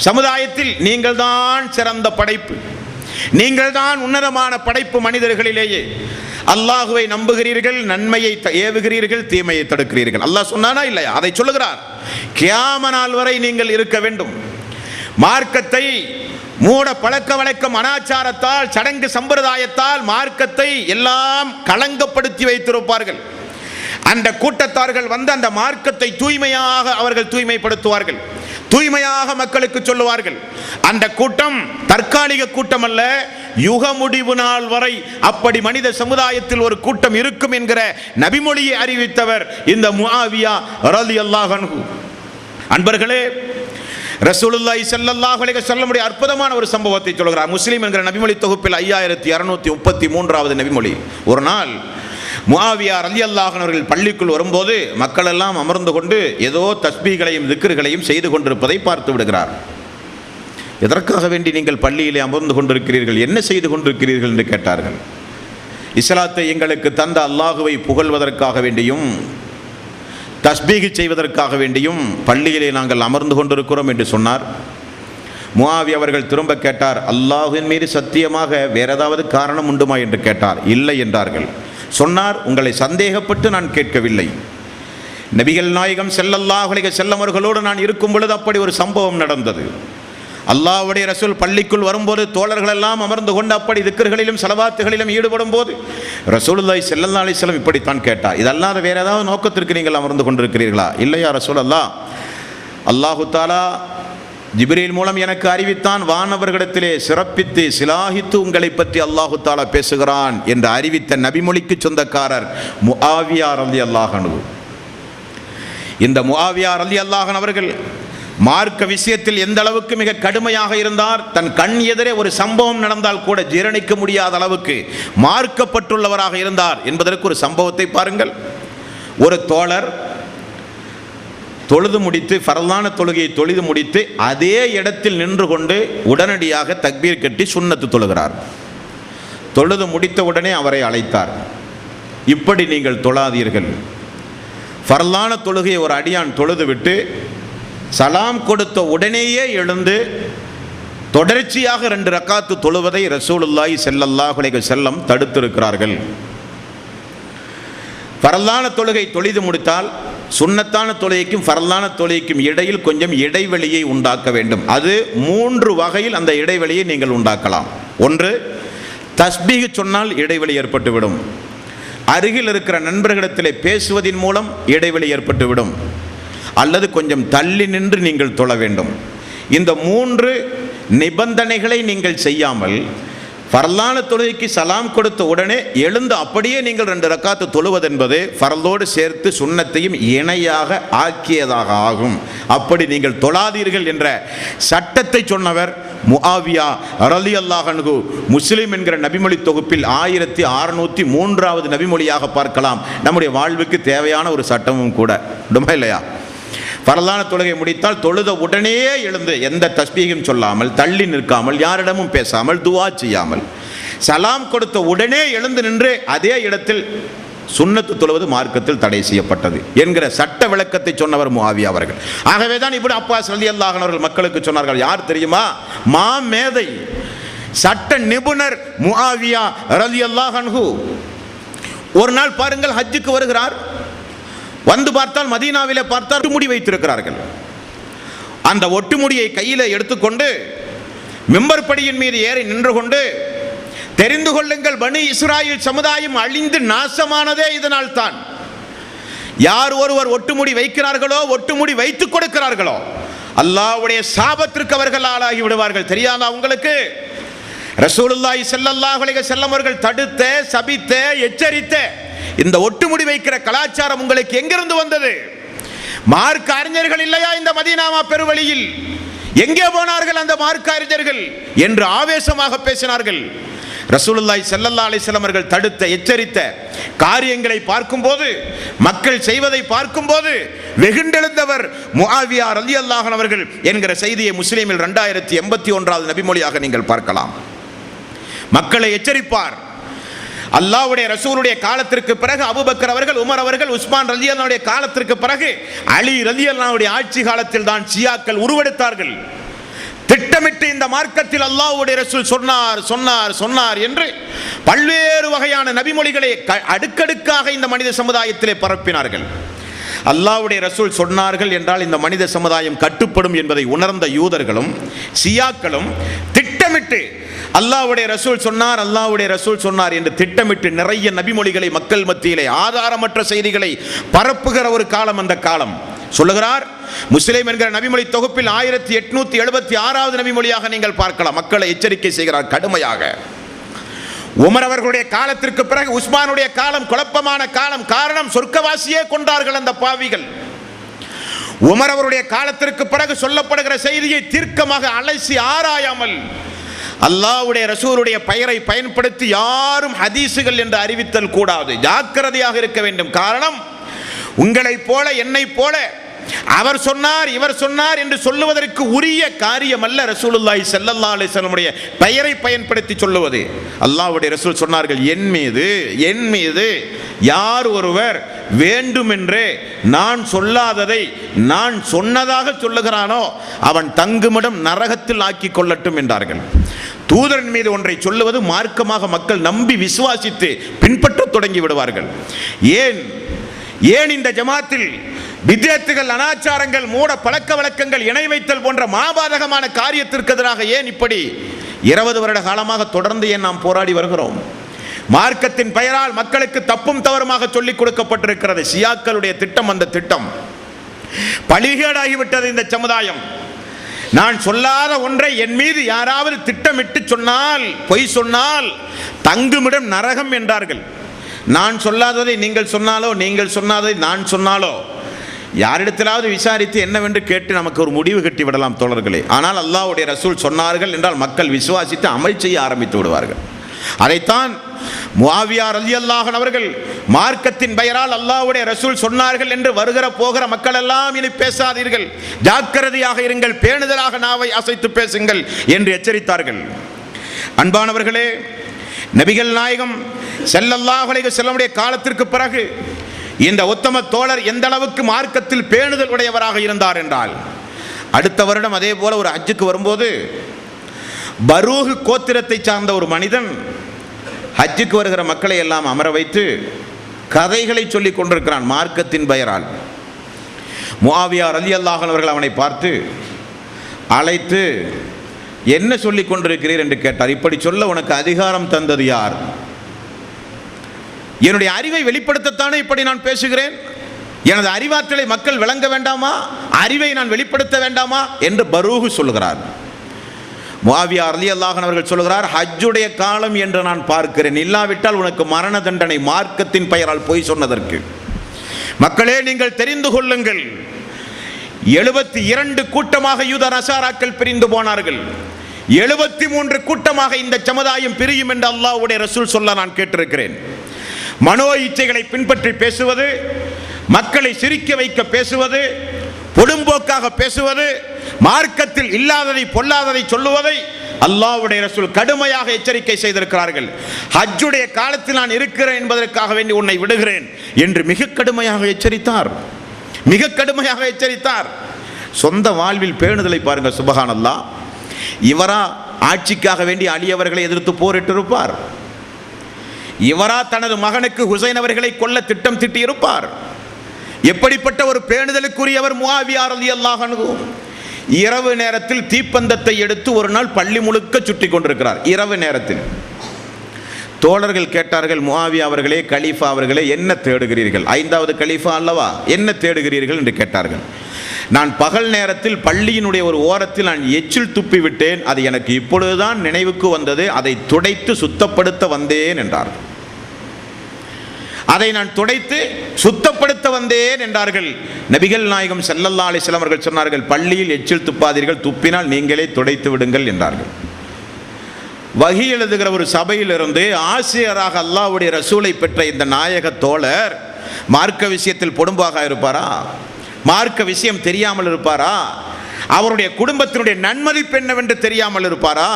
சமுதாயத்தில் நீங்கள் தான் சிறந்த படைப்பு. நீங்கள் தான் உன்னதமான படைப்பு மனிதர்களிலேயே. அல்லாஹுவை நம்புகிறீர்கள், நன்மையை ஏவுகிறீர்கள், தீமையை தடுக்கிறீர்கள். அல்லாஹ் சொன்னானா இல்லையா? அதை சொல்லுகிறார். கியாம நாள் வரை நீங்கள் இருக்க வேண்டும். மார்க்கத்தை மூட பழக்க வழக்கம், அனாச்சாரத்தால், சடங்கு சம்பிரதாயத்தால் மார்க்கத்தை எல்லாம் களங்கப்படுத்தி வைத்திருப்பார்கள். அந்த கூட்டத்தார்கள் வந்து அந்த மார்க்கத்தை தூய்மையாக அவர்கள் தூய்மைப்படுத்துவார்கள், தூய்மையாக மக்களுக்கு சொல்லுவார்கள். அந்த கூட்டம் தற்காலிக கூட்டம் அல்ல, யுக முடிவு நாள் வரை அப்படி மனித சமுதாயத்தில் ஒரு கூட்டம் இருக்கும் என்கிற நபிமொழியை அறிவித்தவர் இந்த முஆவியா ரலியல்லாஹு அன்ஹு. அன்பர்களே, ரசூலுல்லாஹி ஸல்லல்லாஹு அலைஹி வஸல்லம் அற்புதமான ஒரு சம்பவத்தை சொல்கிறார். முஸ்லிம் என்கிற நபிமொழி தொகுப்பில் 5633வது நபிமொழி. ஒரு நாள் முஆவியா ரலியல்லாஹு அன்ஹு அவர்கள் பள்ளிக்குள் வரும்போது மக்கள் எல்லாம் அமர்ந்து கொண்டு ஏதோ தஸ்பீகளையும் திக்ர்களையும் செய்து கொண்டிருப்பதை பார்த்து விடுகிறார். எதற்காக வேண்டி நீங்கள் பள்ளியிலே அமர்ந்து கொண்டிருக்கிறீர்கள், என்ன செய்து கொண்டிருக்கிறீர்கள் என்று கேட்டார்கள். இஸ்லாத்தை எங்களுக்கு தந்த அல்லாஹுவை புகழ்வதற்காக வேண்டியும் தஸ்பீக் செய்வதற்காக வேண்டியும் பள்ளியிலே நாங்கள் அமர்ந்து கொண்டிருக்கிறோம் என்று சொன்னார். முஆவியா அவர்கள் திரும்ப கேட்டார், அல்லாஹ்வின் மீது சத்தியமாக வேற ஏதாவது காரணம் உண்டுமா என்று கேட்டார். இல்லை என்றார்கள். சொன்னார், உங்களை சந்தேகப்பட்டு நான் கேட்கவில்லை. நபிகள் நாயகம் ஸல்லல்லாஹு அலைஹி வஸல்லம் அவர்களோடு நான் இருக்கும் பொழுது அப்படி ஒரு சம்பவம் நடந்தது. அல்லாஹ்வுடைய ரசூல் பள்ளிக்குள் வரும்போது தோழர்கள் எல்லாம் அமர்ந்து கொண்டு அப்படி திக்ர்களிலும் ஸலவாத்துகளிலும் ஈடுபடும் போது ரசூலுல்லாஹி ஸல்லல்லாஹு அலைஹி வஸல்லம் இப்படித்தான் கேட்டார், இதல்லாத வேற ஏதாவது நோக்கத்திற்கு நீங்கள் அமர்ந்து கொண்டிருக்கிறீர்களா? இல்லையா ரசூலல்லாஹ், அல்லாஹு தஆலா ஜிப்ரீல் மூலம் எனக்கு அறிவித்தான், வானவர்களிடத்திலே சிறப்பித்து சிலாகித்து உங்களை பற்றி அல்லாஹு தஆலா பேசுகிறான் என்று அறிவித்த நபிமொழிக்கு சொந்தக்காரர் முஆவியா ரலியல்லாஹு அன்ஹு. இந்த முஆவியா ரலியல்லாஹு அன்ஹு அவர்கள் மார்க்க விஷயத்தில் எந்த அளவுக்கு மிக கடுமையாக இருந்தார். தன் கண் எதிரே ஒரு சம்பவம் நடந்தால் கூட ஜீரணிக்க முடியாத அளவுக்கு மார்க்கப்பட்டுள்ளவராக இருந்தார் என்பதற்கு ஒரு சம்பவத்தை பாருங்கள். ஒரு தோழர் தொழுது முடித்து, ஃபர்லான தொழுகையை தொழுது முடித்து அதே இடத்தில் நின்று கொண்டு உடனடியாக தக்பீர் கட்டி சுன்னத்து தொழுகிறார். தொழுது முடித்த உடனே அவரை அழைத்தார், இப்படி நீங்கள் தொழாதீர்கள். ஃபர்லான தொழுகையை ஒரு அடியான் தொழுது விட்டு சலாம் கொடுத்த உடனேயே எழுந்து தொடர்ச்சியாக 2 ரக்காத்து தொழுவதை ரசூலுல்லாஹி ஸல்லல்லாஹு அலைஹி வஸல்லம் தடுத்திருக்கிறார்கள். ஃபர்லான தொழுகை தொழுது முடித்தால் சுன்னத்தான தொழுகைக்கும் ஃபர்லான தொழுகைக்கும் இடையில் கொஞ்சம் இடைவெளியை உண்டாக்க வேண்டும். அது 3 வகையில் அந்த இடைவெளியை நீங்கள் உண்டாக்கலாம். ஒன்று, தஸ்பீஹ் சொன்னால் இடைவெளி ஏற்பட்டுவிடும். அருகில் இருக்கிற நண்பர்களிடத்தில் பேசுவதன் மூலம் இடைவெளி ஏற்பட்டுவிடும். அல்லது கொஞ்சம் தள்ளி நின்று நீங்கள் தொழ வேண்டும். இந்த 3 நிபந்தனைகளை நீங்கள் செய்யாமல் ஃபர்லான தொழுகைக்கு சலாம் கொடுத்த உடனே எழுந்து அப்படியே நீங்கள் 2 ரக்காத்து தொழுவதென்பது ஃபர்லோடு சேர்த்து சுன்னத்தையும் இணையாக ஆக்கியதாக ஆகும். அப்படி நீங்கள் தொழாதீர்கள் என்ற சட்டத்தை சொன்னவர் முஆவியா ரலியல்லாஹு அன்ஹு. முஸ்லிம் என்கிற நபிமொழி தொகுப்பில் 1603வது நபிமொழியாக பார்க்கலாம். நம்முடைய வாழ்வுக்கு தேவையான ஒரு சட்டமும் கூட, உண்மை இல்லையா? ஃபர்லான தொழுகை முடித்தால் தொழுத உடனே எழுந்து எந்த தஸ்பீகும் சொல்லாமல், தள்ளி நிற்காமல், யாரிடமும் பேசாமல், துஆ செய்யாமல், சலாம் கொடுத்த உடனே எழுந்து நின்று அதே இடத்தில் சுன்னத்து தொழுவது மார்க்கத்தில் தடை செய்யப்பட்டது என்கிற சட்ட விளக்கத்தை சொன்னவர் முஆவியா அவர்கள். ஆகவே தான் இப்னு அப்பாஸ் ரலியல்லாஹு அன்ஹு அவர்கள் மக்களுக்கு சொன்னார்கள். யார் தெரியுமா? மாமேதை, சட்ட நிபுணர் முஆவியா ரலியல்லாஹு அன்ஹு. ஒரு நாள் பாருங்கள், ஹஜ்ஜுக்கு வருகிறார். வந்து பார்த்தால் மதீனாவிலே பார்த்தால் ஒட்டுமுடி வைத்திருக்கிறார்கள். அந்த ஒட்டுமுடியை கையில் எடுத்துக்கொண்டு மிம்பர் படியின் மீது ஏறி நின்று கொண்டு, தெரிந்து கொள்ளுங்கள், பனி இஸ்ராயீல் சமுதாயம் அழிந்து நாசமானதே இதனால் தான். யார் ஒருவர் ஒட்டுமுடி வைக்கிறார்களோ, ஒட்டுமுடி வைத்துக் கொடுக்கிறார்களோ, அல்லாஹ்வுடைய சாபத்திற்கு அவர்கள் ஆளாகி விடுவார்கள். தெரியாதா உங்களுக்கு? ரசூலுல்லாஹி ஸல்லல்லாஹு அலைஹி வஸல்லம் அவர்கள் தடுத்த, சபித்த, எச்சரித்த இந்த ஒட்டுமுடி வைக்கிற கலாச்சாரம் உங்களுக்கு எங்கிருந்து வந்தது? மார்க்க அறிஞர்கள் இல்லையா இந்த மதீனா பெருவழியில்? எங்கே போனார்கள் அந்த மார்க்க அறிஞர்கள் என்று ஆவேசமாக பேசினார்கள். ரசூலுல்லாஹி ஸல்லல்லாஹு அலைஹி வஸல்லம் அவர்கள் தடுத்த, எச்சரித்த காரியங்களை பார்க்கும்போது, மக்கள் செய்வதை பார்க்கும்போது வெகுண்டெழுந்தவர் முஆவியா ரலியல்லாஹு அன்ஹு அவர்கள் என்கிற செய்தியை முஸ்லிமில் 2081வது நபிமொழியாக நீங்கள் பார்க்கலாம். மக்களை எச்சரிப்பார். அல்லாஹ்வுடைய ரசூலுடைய காலத்திற்கு பிறகு அபூபக்கர் அவர்கள், உமர் அவர்கள், உஸ்மான் ரலியல்லாஹுடைய காலத்திற்கு பிறகு அலி ரலியல்லாஹுடைய ஆட்சி காலத்தில் தான் ஷியாக்கள் உருவெடுத்தார்கள். திட்டமிட்டு இந்த மார்க்கத்தில் அல்லாஹ்வுடைய ரசூல் சொன்னார் என்று பல்வேறு வகையான நபிமொழிகளை அடுக்கடுக்காக இந்த மனித சமுதாயத்திலே பரப்பினார்கள். அல்லாஹ்வுடைய ரசூல் சொன்னார்கள் என்றால் இந்த மனித சமுதாயம் கட்டுப்படும் என்பதை உணர்ந்த யூதர்களும் சியாக்களும் திட்டமிட்டு அல்லாஹ்வுடைய ரசூல் சொன்னார் என்று திட்டமிட்டு நிறைய நபிமொழிகளை மக்கள் மத்தியிலே ஆதாரமற்ற செய்திகளை பரப்புகிற ஒரு காலம் அந்த காலம். சொல்லுகிறார், முஸ்லிம் என்கிற நபிமொழி தொகுப்பில் 1876வது நபிமொழியாக நீங்கள் பார்க்கலாம். மக்களை எச்சரிக்கை செய்கிறார் கடுமையாக. உமர் அவர்களுடைய காலத்திற்கு பிறகு உஸ்மானுடைய காலம் குழப்பமான காலம். காரணம், சொர்க்கவாசியே கொண்டார்கள் அந்த பாவிகள். உமர் அவருடைய காலத்திற்கு பிறகு சொல்லப்படுகிற செய்தியை தீர்க்கமாக அலசி ஆராயாமல் அல்லாஹ்வுடைய ரசூலுடைய பெயரை பயன்படுத்தி யாரும் ஹதீசுகள் என்று அறிவித்தல் கூடாது. ஜாக்கிரதையாக இருக்க வேண்டும். காரணம், உங்களைப் போல என்னைப் போல அவர் சொன்னார் இவர் சொன்னார் என்று சொல்லுவதற்கு உரிய காரியம் அல்ல ரசூலுல்லாஹி ஸல்லல்லாஹு அலைஹி வஸல்லம் பெயரை பயன்படுத்தி சொல்லுவது. அல்லாஹ்வுடைய ரசூல் சொன்னார்கள், என் மீது யார் ஒருவர் வேண்டுமென்றே நான் சொல்லாததை நான் சொன்னதாக சொல்லுகிறானோ அவன் தங்குமிடம் நரகத்தில் ஆக்கி கொள்ளட்டும் என்றார்கள். தூதரின் மீது ஒன்றை சொல்லுவது மார்க்கமாக மக்கள் நம்பி விசுவாசித்து பின்பற்ற தொடங்கி விடுவார்கள். ஏன் இந்த ஜமாத்தில் வித்யார்த்திகள், அனாச்சாரங்கள், மூட பழக்க வழக்கங்கள், இணை வைத்தல் போன்ற மாபாதகமான காரியத்திற்கு எதிராக ஏன் இப்படி 20 வருட காலமாக தொடர்ந்து ஏன் நாம் போராடி வருகிறோம்? மார்க்கத்தின் பெயரால் மக்களுக்கு தப்பும் தவறுமாக சொல்லிக் கொடுக்கப்பட்டிருக்கிறது. சியாக்களுடைய திட்டம், அந்த திட்டம் பழிகேடாகிவிட்டது. இந்த சமுதாயம் நான் சொல்லாத ஒன்றை என் மீது யாராவது திட்டமிட்டு சொன்னால், பொய் சொன்னால் தங்குமிடம் நரகம் என்றார்கள். நான் சொல்லாததை நீங்கள் சொன்னாலோ, நீங்கள் சொன்னாததை நான் சொன்னாலோ யாரிடத்திலாவது விசாரித்து என்னவென்று கேட்டு நமக்கு ஒரு முடிவு கட்டி விடலாம் தோழர்களே. ஆனால் அல்லாஹ்வுடைய ரசூல் சொன்னார்கள் என்றால் மக்கள் விசுவாசித்து அமல் செய்ய ஆரம்பித்து விடுவார்கள். அதைத்தான் முஆவியா ரலியல்லாஹு அன்ஹு அவர்கள் மார்க்கத்தின் பெயரால் அல்லாஹ்வுடைய ரசூல் சொன்னார்கள் என்று வருகிற போகிற மக்கள் எல்லாம் இனி பேசாதீர்கள், ஜாக்கிரதையாக இருங்கள், பேணுதலாக நாவை அசைத்து பேசுங்கள் என்று எச்சரித்தார்கள். அன்பானவர்களே, நபிகள் நாயகம் ஸல்லல்லாஹு அலைஹி வஸல்லம் காலத்திற்கு பிறகு இந்த உத்தம தோழர் எந்த அளவுக்கு மார்க்கத்தில் பேணுதல் உடையவராக இருந்தார் என்றால், அடுத்த வருடம் அதே போல ஒரு ஹஜ்ஜுக்கு வரும்போது பரூஹ் கோத்திரத்தை சார்ந்த ஒரு மனிதன் ஹஜ்ஜுக்கு வருகிற மக்களை எல்லாம் அமர வைத்து கதைகளை சொல்லிக் கொண்டிருக்கிறான் மார்க்கத்தின் பெயரால். முஆவியா ரலியல்லாஹு அன்ஹு அவர்கள் அவனை பார்த்து அழைத்து என்ன சொல்லிக் கொண்டிருக்கிறீர் என்று கேட்டார். இப்படி சொல்ல உனக்கு அதிகாரம் தந்தது யார்? என்னுடைய அறிவை வெளிப்படுத்தத்தானே இப்படி நான் பேசுகிறேன். எனது அறிவாற்றலை மக்கள் விளங்க வேண்டாமா? அறிவை நான் வெளிப்படுத்த வேண்டாமா என்று பரூஹ் சொல்லுகிறார். முஆவியா ரலியல்லாஹு அன்ஹு அவர்கள் சொல்லுகிறார், ஹஜ்ஜுடைய காலம் என்று நான் பார்க்கிறேன், இல்லாவிட்டால் உனக்கு மரண தண்டனை மார்க்கத்தின் பெயரால் பொய் சொன்னதற்கு. மக்களே, நீங்கள் தெரிந்து கொள்ளுங்கள், 72 கூட்டமாக யூத நசாராக்கள் பிரிந்து போனார்கள். 73 கூட்டமாக இந்த சமுதாயம் பிரியும் என்று அல்லாஹ்வுடைய ரசூல் சொல்ல நான் கேட்டிருக்கிறேன். மனோ இச்சைகளை பின்பற்றி பேசுவது, மக்களை சிரிக்க வைக்க பேசுவது, பொடும்போக்காக பேசுவது, மார்க்கத்தில் இல்லாததை பொல்லாததை சொல்லுவதை அல்லாஹ்வுடைய ரசூல் கடுமையாக எச்சரிக்கை செய்திருக்கிறார்கள். ஹஜ்ஜுடைய காலத்தில் நான் இருக்கிறேன் என்பதற்காக வேண்டி உன்னை விடுகிறேன் என்று மிக கடுமையாக எச்சரித்தார். சொந்த வாழ்வில் பேணுதலை பாருங்க. சுபஹானல்லாஹ். இவரா ஆட்சிக்காக வேண்டி அலி அவர்களை எதிர்த்து போரிட்டு இருப்பார்? இவரா தனது மகனுக்கு ஹுசைன் அவர்களை கொல்ல திட்டம் தீட்டி இருப்பார்? எப்படிப்பட்ட ஒரு பேணுதலுக்குரியவர் முஆவியா ரலியல்லாஹு அன்ஹு. இரவு நேரத்தில் தீப்பந்தத்தை எடுத்து ஒரு நாள் பள்ளி முழுக்க சுற்றி கொண்டிருக்கிறார். இரவு நேரத்தில் தோழர்கள் கேட்டார்கள், முஆவியா அவர்களே, கலீஃபா அவர்களே, என்ன தேடுகிறீர்கள்? 5வது கலீஃபா அல்லவா, என்ன தேடுகிறீர்கள் என்று கேட்டார்கள். நான் பகல் நேரத்தில் பள்ளியினுடைய ஒரு ஓரத்தில் நான் எச்சில் துப்பி விட்டேன், அது எனக்கு இப்பொழுதுதான் நினைவுக்கு வந்தது, அதை துடைத்து சுத்தப்படுத்த வந்தேன் என்றார். அதை நான் துடைத்து சுத்தப்படுத்த வந்தேன் என்றார்கள். நபிகள் நாயகம் ஸல்லல்லாஹு அலைஹி வஸல்லம் அவர்கள் சொன்னார்கள், பள்ளியில் எச்சில் துப்பாதீர்கள், துப்பினால் நீங்களே துடைத்து விடுங்கள் என்றார்கள். வஹி எழுதுகிற ஒரு சபையிலிருந்து ஆசிரியராக அல்லாஹ்வுடைய ரசூலை பெற்ற இந்த நாயக தோழர் மார்க்க விஷயத்தில் பொடும்பாக இருப்பாரா? மார்க்க விஷயம் தெரியாமல் இருப்பாரா? அவருடைய குடும்பத்தினுடைய நன்மதிப்பு என்னவென்று தெரியாமல் இருப்பாரா?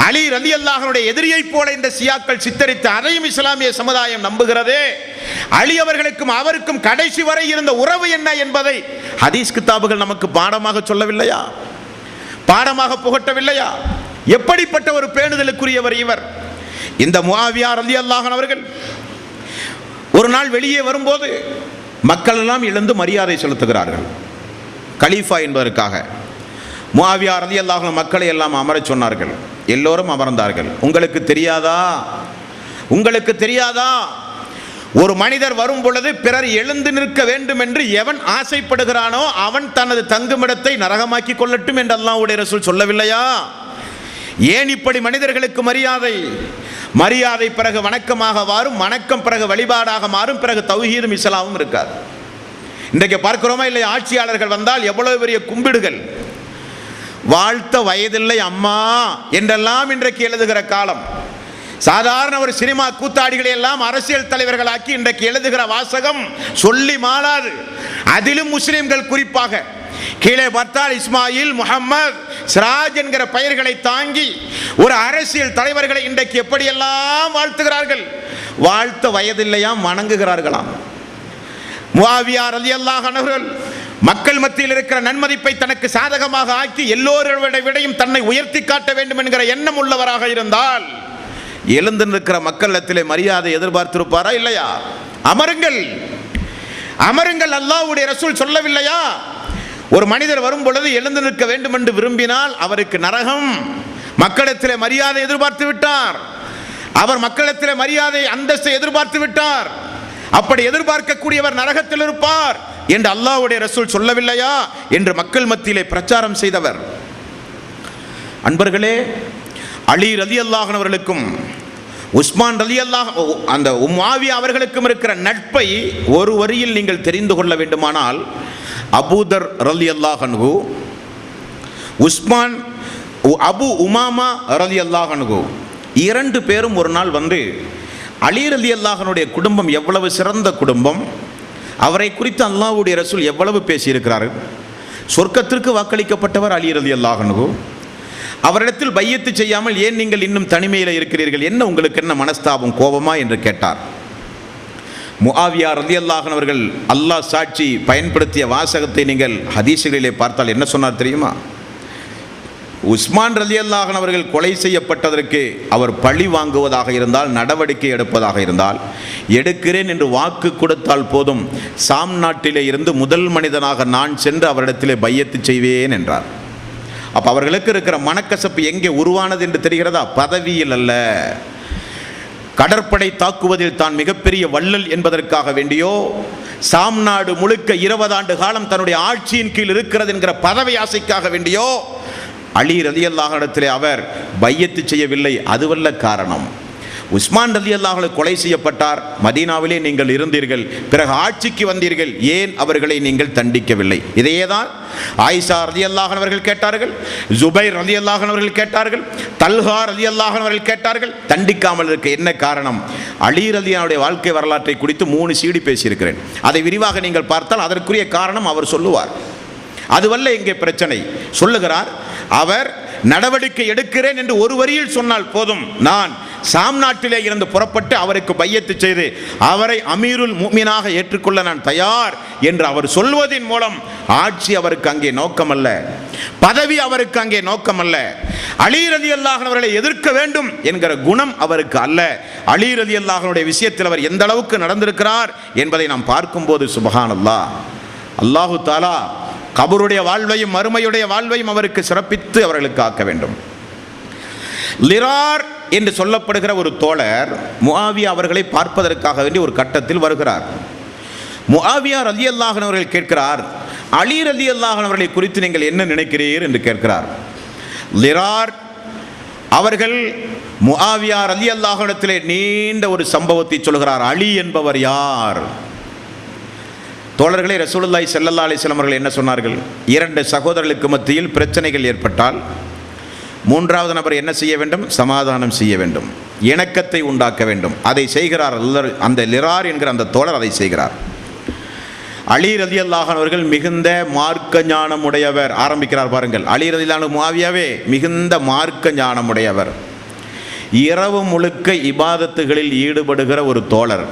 அலி ரலியல்லாஹு அன்ஹு எதிரியை போல இந்த சியாக்கள் சித்தரித்து அதையும் இஸ்லாமிய சமுதாயம் நம்புகிறதே. அலி அவர்களுக்கும் அவருக்கும் கடைசி வரை இருந்த உறவு என்ன என்பதை ஹதீஸ் கிதாபுகள் நமக்கு பாடமாக சொல்லவில்லையா? பாடமாக புகட்டவில்லையா? எப்படிப்பட்ட ஒரு பேணுதலுக்குரியவர் இவர்! இந்த முஆவியா ரலியல்லாஹு அன்ஹு அவர்கள் ஒரு நாள் வெளியே வரும்போது மக்கள் எல்லாம் எழுந்து மரியாதை செலுத்துகிறார்கள். கலீஃபா என்பதற்காக முஆவியா ரலியல்லாஹு அன்ஹு மக்களை எல்லாம் அமரச் சொன்னார்கள். எல்லோரும் அமர்ந்தார்கள். உங்களுக்கு தெரியாதா ஒரு மனிதர் வரும் பொழுது பிறர் எழுந்து நிற்க வேண்டும் என்று எவன் ஆசைப்படுகிறானோ அவன் தனது தங்குமிடத்தை நரகமாக்கி கொள்ளட்டும் என்று அல்லாஹ்வுடைய ரசூல் சொல்லவில்லையா? ஏன் இப்படி மனிதர்களுக்கு மரியாதை பிறகு வணக்கமாக மாறும், வணக்கம் பிறகு வழிபாடாக மாறும், பிறகு தௌஹீதும் இஸ்லாமும் இருக்காது. இன்றைக்கு பார்க்கிறோமா இல்லை? ஆட்சியாளர்கள் வந்தால் எவ்வளவு பெரிய கும்பிடுகள், வாழ்த்த வயதில்லை அம்மா என்றெல்லாம் இன்றைக்கு எழுதுகிற காலம். சாதாரண ஒரு சினிமா கூத்தாடிகளை எல்லாம் அரசியல் தலைவர்களாக்கி இன்றைக்கு எழுதுகிற வாசகம் சொல்லி மாளாது. அதிலும் முஸ்லிம்கள் குறிப்பாக கீழே பார்த்தால் இஸ்மாயில், முஹம்மது, சிராஜ் என்கிற பெயர்களை தாங்கி ஒரு அரசியல் தலைவர்களை இன்றைக்கு எப்படியெல்லாம் வாழ்த்துகிறார்கள். வாழ்த்த வயதில்லையாம், வணங்குகிறார்களாம். முஆவியா ரலியல்லாஹு அன்ஹு மக்கள் மத்தியில் இருக்கிற நன்மதிப்பை தனக்கு சாதகமாக ஆக்கி எல்லோருடைய விடையும் தன்னை உயர்த்தி காட்ட வேண்டும் என்கிற எண்ணம் உள்ளவராக இருந்தால் எழுந்து நிற்கிற மக்களிடத்திலே மரியாதை எதிர்பார்த்திருப்பாரா? இல்லையா? அமருங்கள் அல்லாஹ்வுடைய ரசூல் சொல்லவில்லையா? ஒரு மனிதர் வரும் பொழுது எழுந்து நிற்க வேண்டும் என்று விரும்பினால் அவருக்கு நரகம். மக்களிடத்திலே மரியாதை எதிர்பார்த்து விட்டார். அவர் மக்களிடத்திலே மரியாதை அந்தஸ்தை எதிர்பார்த்து விட்டார். அப்படி எதிர்பார்க்கக்கூடியவர் நரகத்தில் இருப்பார் என்று அல்லாஹ்வுடைய ரசூல் சொல்லவில்லையா என்று மக்கள் மத்தியிலே பிரச்சாரம் செய்தவர். அன்பர்களே, அலி ரலியல்லாஹு அன்ஹு அவர்களுக்கும் உஸ்மான் ரலியல்லாஹு அந்த முஆவியா அவர்களுக்கும் இருக்கிற நட்பை ஒரு வரியில் நீங்கள் தெரிந்து கொள்ள வேண்டுமானால், அபூதர் ரலியல்லாஹு அன்ஹு, உஸ்மான், அபு உமாமா ரலியல்லாஹு அன்ஹு இரண்டு பேரும் ஒரு நாள் வந்து அலி ரலியல்லாஹு அன்ஹுடைய குடும்பம் எவ்வளவு சிறந்த குடும்பம், அவரை குறித்து அல்லாஹ்வுடைய ரசூல் எவ்வளவு பேசியிருக்கிறார்கள், சொர்க்கத்திற்கு வாக்களிக்கப்பட்டவர் அலி ரலியல்லாஹு அன்ஹு, அவரிடத்தில் பையத்து செய்யாமல் ஏன் நீங்கள் இன்னும் தனிமையில் இருக்கிறீர்கள், என்ன உங்களுக்கு என்ன மனஸ்தாபம், கோபமா என்று கேட்டார். முஆவியா ரலியல்லாஹு அன்ஹு அவர்கள் அல்லாஹ் சாட்சி பயன்படுத்திய வாசகத்தை நீங்கள் ஹதீஸுகளிலே பார்த்தால் என்ன சொன்னார் தெரியுமா? உஸ்மான் ரலியல்லாஹு அன்ஹு அவர்கள் கொலை செய்யப்பட்டதற்கு அவர் பழி வாங்குவதாக இருந்தால், நடவடிக்கை எடுப்பதாக இருந்தால், எடுக்கிறேன் என்று வாக்கு கொடுத்தால் போதும், சாம் நாட்டிலே இருந்து முதல் மனிதனாக நான் சென்று அவரிடத்திலே பையத்து செய்வேன் என்றார். அப்போ அவர்களுக்கு இருக்கிற மனக்கசப்பு எங்கே உருவானது என்று தெரிகிறதா? பதவியில் அல்ல, கடற்படை தாக்குவதில் தான் மிகப்பெரிய வள்ளல் என்பதற்காக வேண்டியோ, சாம் நாடு முழுக்க 20 ஆண்டு காலம் தன்னுடைய ஆட்சியின் கீழ் இருக்கிறது என்கிற பதவி ஆசைக்காக வேண்டியோ அலி ரலியல்லாஹு அன்ஹு இடத்திலே அவர் பையத்து செய்யவில்லை. அதுவல்ல காரணம். உஸ்மான் ரலியல்லாஹு அன்ஹு கொலை செய்யப்பட்டார், மதீனாவிலே நீங்கள் இருந்தீர்கள், பிறகு ஆட்சிக்கு வந்தீர்கள், ஏன் அவர்களை நீங்கள் தண்டிக்கவில்லை? இதையேதான் ஆயிஷா ரலியல்லாஹு அன்ஹா அவர்கள் கேட்டார்கள், ஜுபைர் ரலியல்லாஹு அன்ஹு அவர்கள் கேட்டார்கள், தல்ஹா ரலியல்லாஹு அன்ஹு அவர்கள் கேட்டார்கள். தண்டிக்காமல் இருக்க என்ன காரணம்? அலி ரலியல்லாஹுடைய வாழ்க்கை வரலாற்றை குறித்து 3 CD பேசியிருக்கிறேன். அதை விரிவாக நீங்கள் பார்த்தால் அதற்குரிய காரணம் அவர் சொல்லுவார். அதுவல்ல இங்கே பிரச்சனை. சொல்லுகிறார், அவர் நடவடிக்கை எடுக்கிறேன் என்று ஒரு வரியில் சொன்னால் போதும், நான் சாம் நாட்டிலே இருந்து புறப்பட்டு அவருக்கு பையத்து செய்து அவரை அமீருல் முஃமினாக ஏற்றுக்கொள்ள நான் தயார் என்று அவர் சொல்வதின் மூலம் ஆட்சி அவருக்கு அங்கே நோக்கமல்ல, பதவி அவருக்கு அங்கே நோக்கமல்ல, அலி ரலியல்லாஹு அன்ஹு அவர்களை எதிர்க்க வேண்டும் என்கிற குணம் அவருக்கு அல்ல. அலி ரலியல்லாஹு அன்ஹுடைய விஷயத்தில் அவர் எந்த அளவுக்கு நடந்திருக்கிறார் என்பதை நாம் பார்க்கும்போது சுப்ஹானல்லாஹ், அல்லாஹு தஆலா கபருடைய வாழ்வையும் மறுமையுடைய வாழ்வையும் அவருக்கு சிறப்பித்து அவர்களுக்கு ஆக்க வேண்டும். லிரார் என்று சொல்லப்படுகிற ஒரு தோழர் முஆவியா அவர்களை பார்ப்பதற்காக வேண்டி ஒரு கட்டத்தில் வருகிறார். முஆவியா ரலியல்லாஹு அன்ஹு அவர்கள் கேட்கிறார், அலி ரலியல்லாஹு அன்ஹு அவர்களை குறித்து நீங்கள் என்ன நினைக்கிறீர் என்று கேட்கிறார். லிரார் அவர்கள் முஆவியா ரலியல்லாஹு அன்ஹு இடத்திலே நீண்ட ஒரு சம்பவத்தை சொல்கிறார். அலி என்பவர் யார்? தோழர்களே, ரசூலுல்லாஹி ஸல்லல்லாஹு அலைஹி வஸல்லம் அவர்கள் என்ன சொன்னார்கள்? 2 சகோதரர்களுக்கு மத்தியில் பிரச்சனைகள் ஏற்பட்டால் 3வது நபர் என்ன செய்ய வேண்டும்? சமாதானம் செய்ய வேண்டும், இணக்கத்தை உண்டாக்க வேண்டும். அதை செய்கிறார் அந்த லிரார் என்கிற அந்த தோழர், அதை செய்கிறார். அலி ரலியல்லாஹு அன்ஹு அவர்கள் மிகுந்த மார்க்க ஞானம் உடையவர். ஆரம்பிக்கிறார் பாருங்கள். அலி ரலியல்லாஹு அன்ஹு முஆவியாவே மிகுந்த மார்க்க ஞானம் உடையவர், இரவு முழுக்க இபாதத்துகளில் ஈடுபடுகிற ஒரு தோழர்,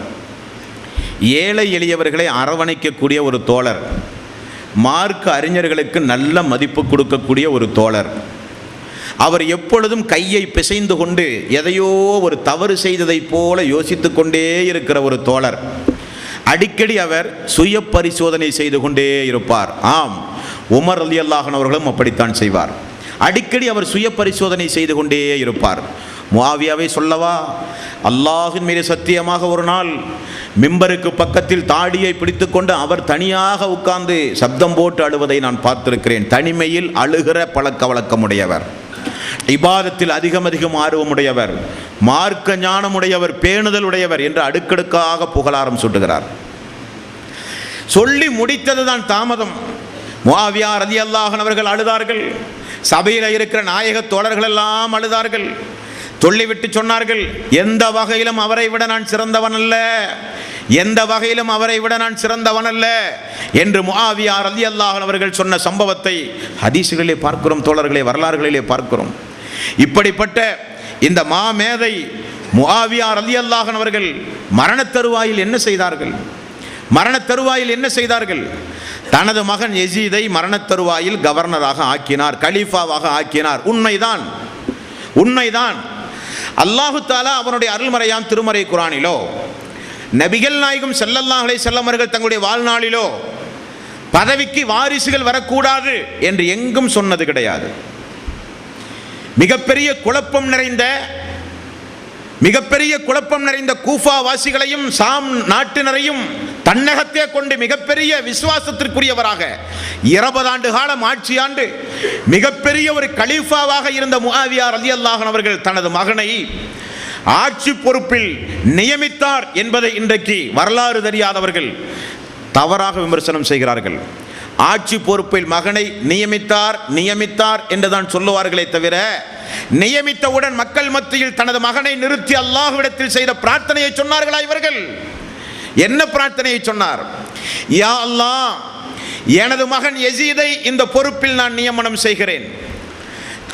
ஏழை எளியவர்களை அரவணைக்கக்கூடிய ஒரு தோழர், மார்க்க அறிஞர்களுக்கு நல்ல மதிப்பு கொடுக்கக்கூடிய ஒரு தோழர். அவர் எப்பொழுதும் கையை பிசைந்து கொண்டு எதையோ ஒரு தவறு செய்ததைப் போல யோசித்து கொண்டே இருக்கிற ஒரு தோழர். அடிக்கடி அவர் சுய பரிசோதனை செய்து கொண்டே இருப்பார். ஆம், உமர் ரலியல்லாஹு அன்ஹு அவர்களும் அப்படித்தான் செய்வார். அடிக்கடி அவர் சுய பரிசோதனை செய்து கொண்டே இருப்பார். முஆவியாவை சொல்லவா, அல்லாஹ்வின் மீது சத்தியமாக ஒரு நாள் மிம்பருக்கு பக்கத்தில் தாடியை பிடித்துக்கொண்டு அவர் தனியாக உட்கார்ந்து சப்தம் போட்டு அழுவதை நான் பார்த்திருக்கிறேன். தனிமையில் அழுகிற பழக்க வழக்கமுடையவர், இபாதத்தில் அதிகம் ஆர்வமுடையவர், மார்க்க ஞானமுடையவர், பேணுதல் உடையவர் என்று அடுக்கடுக்காக புகழாரம் சூட்டுகிறார். சொல்லி முடித்ததுதான் தாமதம். முஆவியா ரலியல்லாஹு அன்ஹு அவர்கள் அழுதார்கள். சபையில் இருக்கிற நாயக தோழர்கள் எல்லாம் அழுதார்கள். சொல்லிவிட்டு சொன்னார்கள், எந்த வகையிலும் அவரை விட நான் சிறந்தவன் அல்ல, எந்த வகையிலும் அவரை விட நான் சிறந்தவன் அல்ல என்று முஆவியா ரலியல்லாஹு அன்ஹு அவர்கள் சொன்ன சம்பவத்தை ஹதீஸ்களிலே பார்க்கிறோம், தோழர்களே, வரலாறுகளிலே பார்க்கிறோம். இப்படிப்பட்ட இந்த மாமேதை முஆவியா ரலியல்லாஹு அன்ஹு அவர்கள் மரணத் தருவாயில் என்ன செய்தார்கள்? மரணத் தருவாயில் என்ன செய்தார்கள்? தனது மகன் யஸீதை மரணத் தருவாயில் கவர்னராக ஆக்கினார், கலீஃபாவாக ஆக்கினார். உண்மைதான், உண்மைதான். அல்லாஹு தஆலா அவனுடைய அருள்மறையாம் திருமறை குர்ஆனிலோ, நபிகள் நாயகம் ஸல்லல்லாஹு அலைஹி வஸல்லம் அவர்கள் தங்களுடைய வாழ்நாளிலோ பதவிக்கு வாரிசுகள் வரக்கூடாது என்று எங்கும் சொன்னது கிடையாது. மிகப்பெரிய குழப்பம் நிறைந்த கூஃபா வாசிகளையும் சாம் நாட்டினரையும் தன்னகத்தே கொண்டு மிகப்பெரிய விசுவாசத்திற்குரியவராக 20 ஆண்டு காலம் ஆட்சியாண்டு மிகப்பெரிய ஒரு கலீஃபாவாக இருந்த முஆவியா ரலியல்லாஹு அன்ஹு அவர்கள் தனது மகனை ஆட்சி பொறுப்பில் நியமித்தார் என்பதை இன்றைக்கு வரலாறு தெரியாதவர்கள் தவறாக விமர்சனம் செய்கிறார்கள். ஆட்சி பொறுப்பில் மகனை நியமித்தார் என்றுதான் சொல்லுவார்களே தவிர, நியமித்தவுடன் மக்கள் மத்தியில் தனது மகனை நிறுத்தி அல்லாஹ்விடத்தில் செய்த பிரார்த்தனையை சொன்னார்களா இவர்கள்? என்ன பிரார்த்தனையை சொன்னார்? யா அல்லாஹ், எனது மகன் யஸீதை இந்த பொறுப்பில் நான் நியமனம் செய்கிறேன்.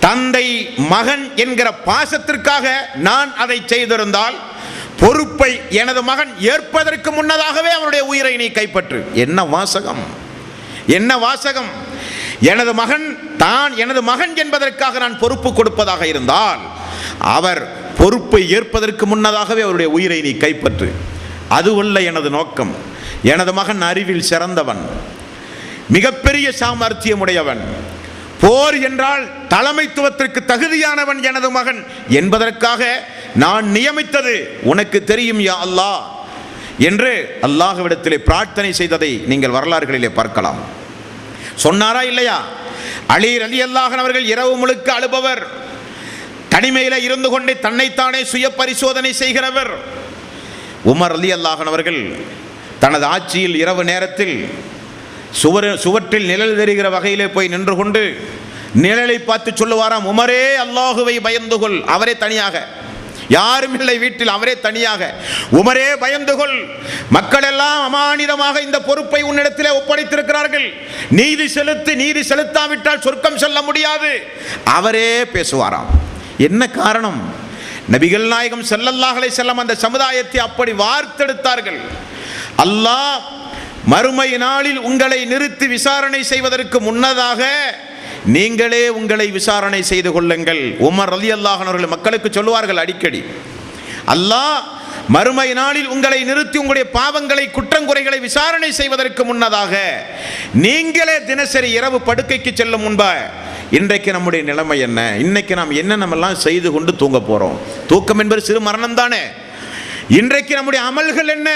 தந்தை மகன் என்கிற பாசத்திற்காக நான் அதை செய்திருந்தால் பொறுப்பை எனது மகன் ஏற்பதற்கு முன்னதாகவே அவருடைய உயிரை நீ கைப்பற்று. என்ன வாசகம், என்ன வாசகம்! எனது மகன் என்பதற்காக நான் பொறுப்பு கொடுப்பதாக இருந்தால் அவர் பொறுப்பை ஏற்பதற்கு முன்னதாகவே அவருடைய உயிரை நீ கைப்பற்று. அதுவல்ல எனது நோக்கம். எனது மகன் அறிவில் சிறந்தவன், மிகப்பெரிய சாமர்த்தியமுடையவன், போர் என்றால் தலைமைத்துவத்திற்கு தகுதியானவன் எனது மகன் என்பதற்காக நான் நியமித்தது உனக்கு தெரியும் யா அல்லாஹ் என்று அல்லாஹ்விடத்திலே பிரார்த்தனை செய்ததை நீங்கள் வரலாறுகளிலே பார்க்கலாம். சொன்னாரா இல்லையா? அலி ரலியல்லாஹு அன்ஹு அவர்கள் இரவு முழுக்க அழுபவர், தனிமையில இருந்து கொண்டு தன்னைத்தானே சுய பரிசோதனை செய்கிறவர். உமர் ரலியல்லாஹு அன்ஹு அவர்கள் தனது ஆட்சியில் இரவு நேரத்தில் சுவற்றில் நிழல் தெரிகிற வகையிலே போய் நின்று கொண்டு நிழலை பார்த்து சொல்லுவாராம், உமரே அல்லாஹுவை பயந்து கொள். அவரே தனியாக, யாரும் இல்லை வீட்டில், அவரே தனியாக, உமரே பயந்து கொள். மக்கள் எல்லாம் அமானிதமாக இந்த பொறுப்பை உன்னிடத்திலே ஒப்படைத்திருக்கிறார்கள். நீதி செலுத்தாவிட்டால் சொர்க்கம் செல்ல முடியாது. அவரே பேசுவாராம். என்ன காரணம்? நபிகள் நாயகம் ஸல்லல்லாஹு அலைஹி வஸல்லம் அந்த சமுதாயத்தை அப்படி வார்த்தெடுத்தார்கள். அல்லாஹ் மறுமை நாளில் உங்களை நிறுத்தி விசாரணை செய்வதற்கு முன்னதாக நீங்களே உங்களை விசாரணை செய்து கொள்ளுங்கள். உமர் ரலியல்லாஹு அன்ஹு அவர்கள் மக்களுக்கு சொல்லுவார்கள் அடிக்கடி, அல்லாஹ் மறுமை நாளில் உங்களை நிறுத்தி உங்களுடைய பாவங்களை குற்றங்குறைகளை விசாரணை செய்வதற்கு முன்னதாக நீங்களே தினசரி இரவு படுக்கைக்கு செல்லும் முன்பா இன்றைக்கு நம்முடைய நிலைமை என்ன, இன்னைக்கு நாம் என்னென்னலாம் செய்து கொண்டு தூங்க போறோம்? தூக்கம் என்பது சிறு மரணம் தானே. இன்றைக்கு நம்முடைய அமல்கள் என்ன?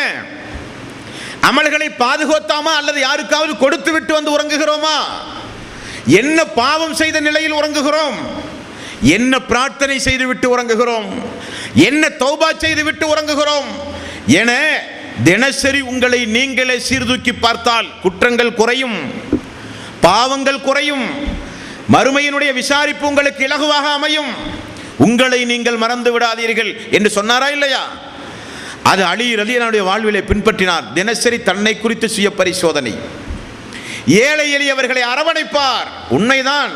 அமல்களை பாதுகாத்தாமா அல்லது யாருக்காவது கொடுத்து விட்டு வந்து உறங்குகிறோமா? என்ன பாவம் செய்த நிலையில் உறங்குகிறோம்? என்ன பிரார்த்தனை செய்துவிட்டு உறங்குகிறோம்? என்ன தௌபா செய்துவிட்டு உறங்குகிறோம் என தினசரி உங்களை நீங்களே சீர்தூக்கி பார்த்தால் குற்றங்கள் குறையும், பாவங்கள் குறையும், மறுமையினுடைய விசாரிப்பு உங்களுக்கு இலகுவாக அமையும். உங்களை நீங்கள் மறந்து விடாதீர்கள் என்று சொன்னாரா இல்லையா? அது அலி ரலியல்லாஹு வாழ்விலே பின்பற்றினார். தினசரி தன்னை குறித்து சுய பரிசோதனை, ஏழை எளியவர்களை அரவணைப்பார். உண்மைதான்.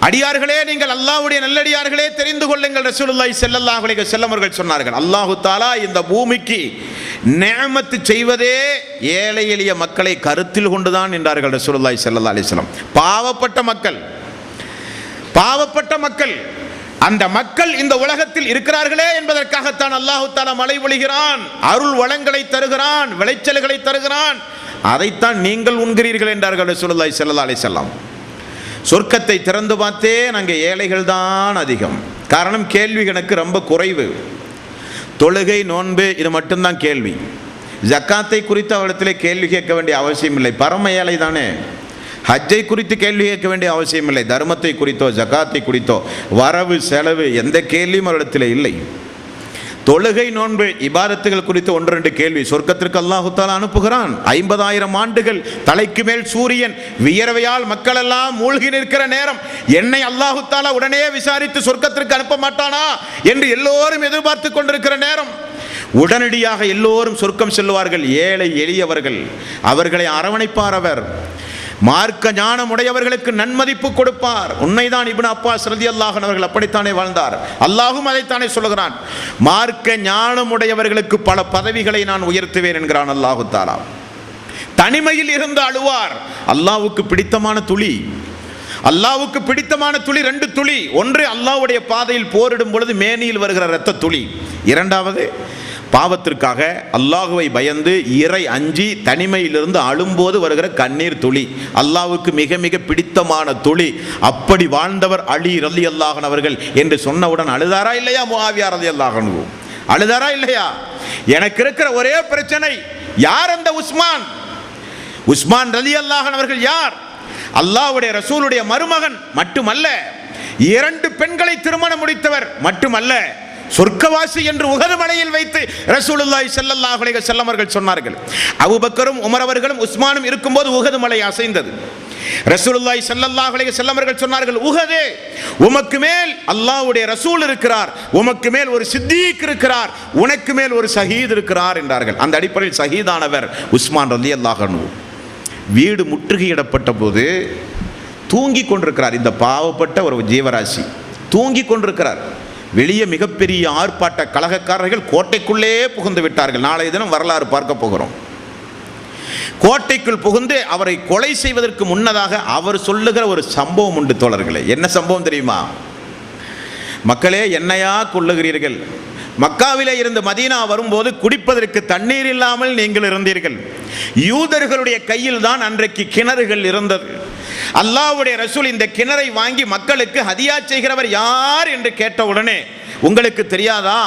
அடியார்களே, நீங்கள் அல்லாஹ்வுடைய நல்லடியார்களே தெரிந்து கொள்ளுங்கள். ரசூலுல்லாஹி ஸல்லல்லாஹு அலைஹி வஸல்லம் அவர்கள் சொன்னார்கள், அல்லாஹு தஆலா இந்த பூமிக்கு நிஅமத் செய்வதே ஏழை எளிய மக்களை கருத்தில் கொண்டுதான் என்றார்கள் ரசூலுல்லாஹி ஸல்லல்லாஹு அலைஹி வஸல்லம். பாவப்பட்ட மக்கள் அந்த மக்கள் இந்த உலகத்தில் இருக்கிறார்களே என்பதற்காகத்தான் அல்லாஹு தஆலா மழை பொழிகிறான், அருள் வளங்களை தருகிறான், விளைச்சல்களை தருகிறான். அதைத்தான் நீங்கள் உண்கிறீர்கள் என்றார்கள் ரசூலுல்லாஹி ஸல்லல்லாஹு அலைஹி வஸல்லம். சொர்க்கத்தை திறந்து பார்த்தே நாங்கள் ஏழைகள் தான் அதிகம். காரணம், கேள்வி கணக்கு ரொம்ப குறைவு. தொழுகை, நோன்பு இது மட்டும்தான் கேள்வி. ஜக்காத்தை குறித்து அவரிடத்திலே கேள்வி கேட்க வேண்டிய அவசியம் இல்லை, பரம ஏழை தானே. ஹஜ்ஜை குறித்து கேள்வி கேட்க வேண்டிய அவசியம் இல்லை. தர்மத்தை குறித்தோ ஜக்காத்தை குறித்தோ வரவு செலவு எந்த கேள்வியும் அவரிடத்தில் இல்லை. தொழுகை, நோன்பு, இபாதத்துகள் குறித்து 1-2 கேள்வி. சொர்க்கத்திற்கு அல்லாஹு தஆலா அனுப்புகிறான். 50,000 ஆண்டுகள் தலைக்கு மேல் சூரியன் வியர்வையால் மக்கள் எல்லாம் மூழ்கி நிற்கிற நேரம் என்னை அல்லாஹு தஆலா உடனே விசாரித்து சொர்க்கத்திற்கு அனுப்ப மாட்டானா என்று எல்லோரும் எதிர்பார்த்து கொண்டிருக்கிற நேரம் உடனடியாக எல்லோரும் சொர்க்கம் செல்வார்கள். ஏழை எளியவர்கள், அவர்களை அரவணைப்பார். அவர் மார்க்க ஞானம் உடையவர்களுக்கு நன்மதிப்பு கொடுப்பார். உண்மைதான், இப்னு அப்பாஸ் ரலியல்லாஹு அன்ஹு அவர்கள் அப்படித்தானே வாழ்ந்தார். அல்லாஹ்வும் அதைத்தானே சொல்லுகிறான், மார்க்க ஞானம் உடையவர்களுக்கு பல பதவிகளை நான் உயர்த்துவேன் என்கிறான் அல்லாஹு தஆலா. தனிமையில் இருந்து அழுவார். அல்லாஹ்வுக்கு பிடித்தமான துளி, அல்லாஹ்வுக்கு பிடித்தமான துளி 2 துளி. ஒன்று அல்லாஹ்வுடைய பாதையில் போரிடும் பொழுது மேனியில் வருகிற இரத்த துளி. இரண்டாவது பாவத்திற்காக அல்லாஹுவை பயந்து இறை அஞ்சி தனிமையிலிருந்து அழும்போது வருகிற கண்ணீர் துளி. அல்லாஹ்வுக்கு மிக மிக பிடித்தமான துளி. அப்படி வாழ்ந்தவர் அலி ரலியல்லாஹு அன்ஹு அவர்கள் என்று சொன்னவுடன் அழுதாரா இல்லையா? முஆவியா ரலியல்லாஹு அன்ஹு அழுதாரா இல்லையா? எனக்கு இருக்கிற ஒரே பிரச்சனை, யார் அந்த உஸ்மான் ரலியல்லாஹு அன்ஹு அவர்கள் யார்? அல்லாஹ்வுடைய ரசூலுடைய மருமகன் மட்டுமல்ல, 2 பெண்களை திருமணம் முடித்தவர் மட்டுமல்ல, சொர்க்கவாசி என்று உஹது மலையில் வைத்து ரசூலுல்லாஹி ஸல்லல்லாஹு அலைஹி வஸல்லம் அவர்கள் சொன்னார்கள். அபூபக்கரும் உமர் அவர்களும் உஸ்மானும் இருக்கும்போது உஹது மலை அசைந்தது. ரசூலுல்லாஹி ஸல்லல்லாஹு அலைஹி வஸல்லம் அவர்கள் சொன்னார்கள், உஹதே, உமக்கு மேல் அல்லாஹ்வுடைய ரசூல் இருக்கிறார், உமக்கு மேல் ஒரு சித்தீக் இருக்கிறார், உனக்கு மேல் ஒரு ஷஹீத் இருக்கிறார் என்றார்கள். அந்த அடிப்படையில் ஷஹீதானவர் உஸ்மான் ரலியல்லாஹு அன்ஹு. வீடு முற்றுகையிடப்பட்ட போது தூங்கி கொண்டிருக்கிறார். இந்த பாவப்பட்ட ஒரு ஜீவராசி தூங்கி கொண்டிருக்கிறார். வெளியே மிகப்பெரிய ஆர்ப்பாட்ட கலகக்காரர்கள் கோட்டைக்குள்ளே புகுந்து விட்டார்கள். நாளைய தினம் வரலாறு பார்க்க போகிறோம். கோட்டைக்குள் புகுந்து அவரை கொலை செய்வதற்கு முன்னதாக அவர் சொல்லுகிற ஒரு சம்பவம் உண்டு தோழர்களே. என்ன சம்பவம் தெரியுமா? மக்களே, என்னையா கொல்லுகிறீர்கள்? மக்காவிலே இருந்து மதீனா வரும்போது குடிப்பதற்கு தண்ணீர் இல்லாமல் நீங்கள் இருந்தீர்கள். யூதர்களுடைய கையில் தான் அன்றைக்கு கிணறுகள் இருந்தது. அல்லாஹ்வுடைய ரசூல் இந்த கிணறை வாங்கி மக்களுக்கு ஹதியா செய்கிறவர் யார் என்று கேட்டவுடனே, உங்களுக்கு தெரியாதா,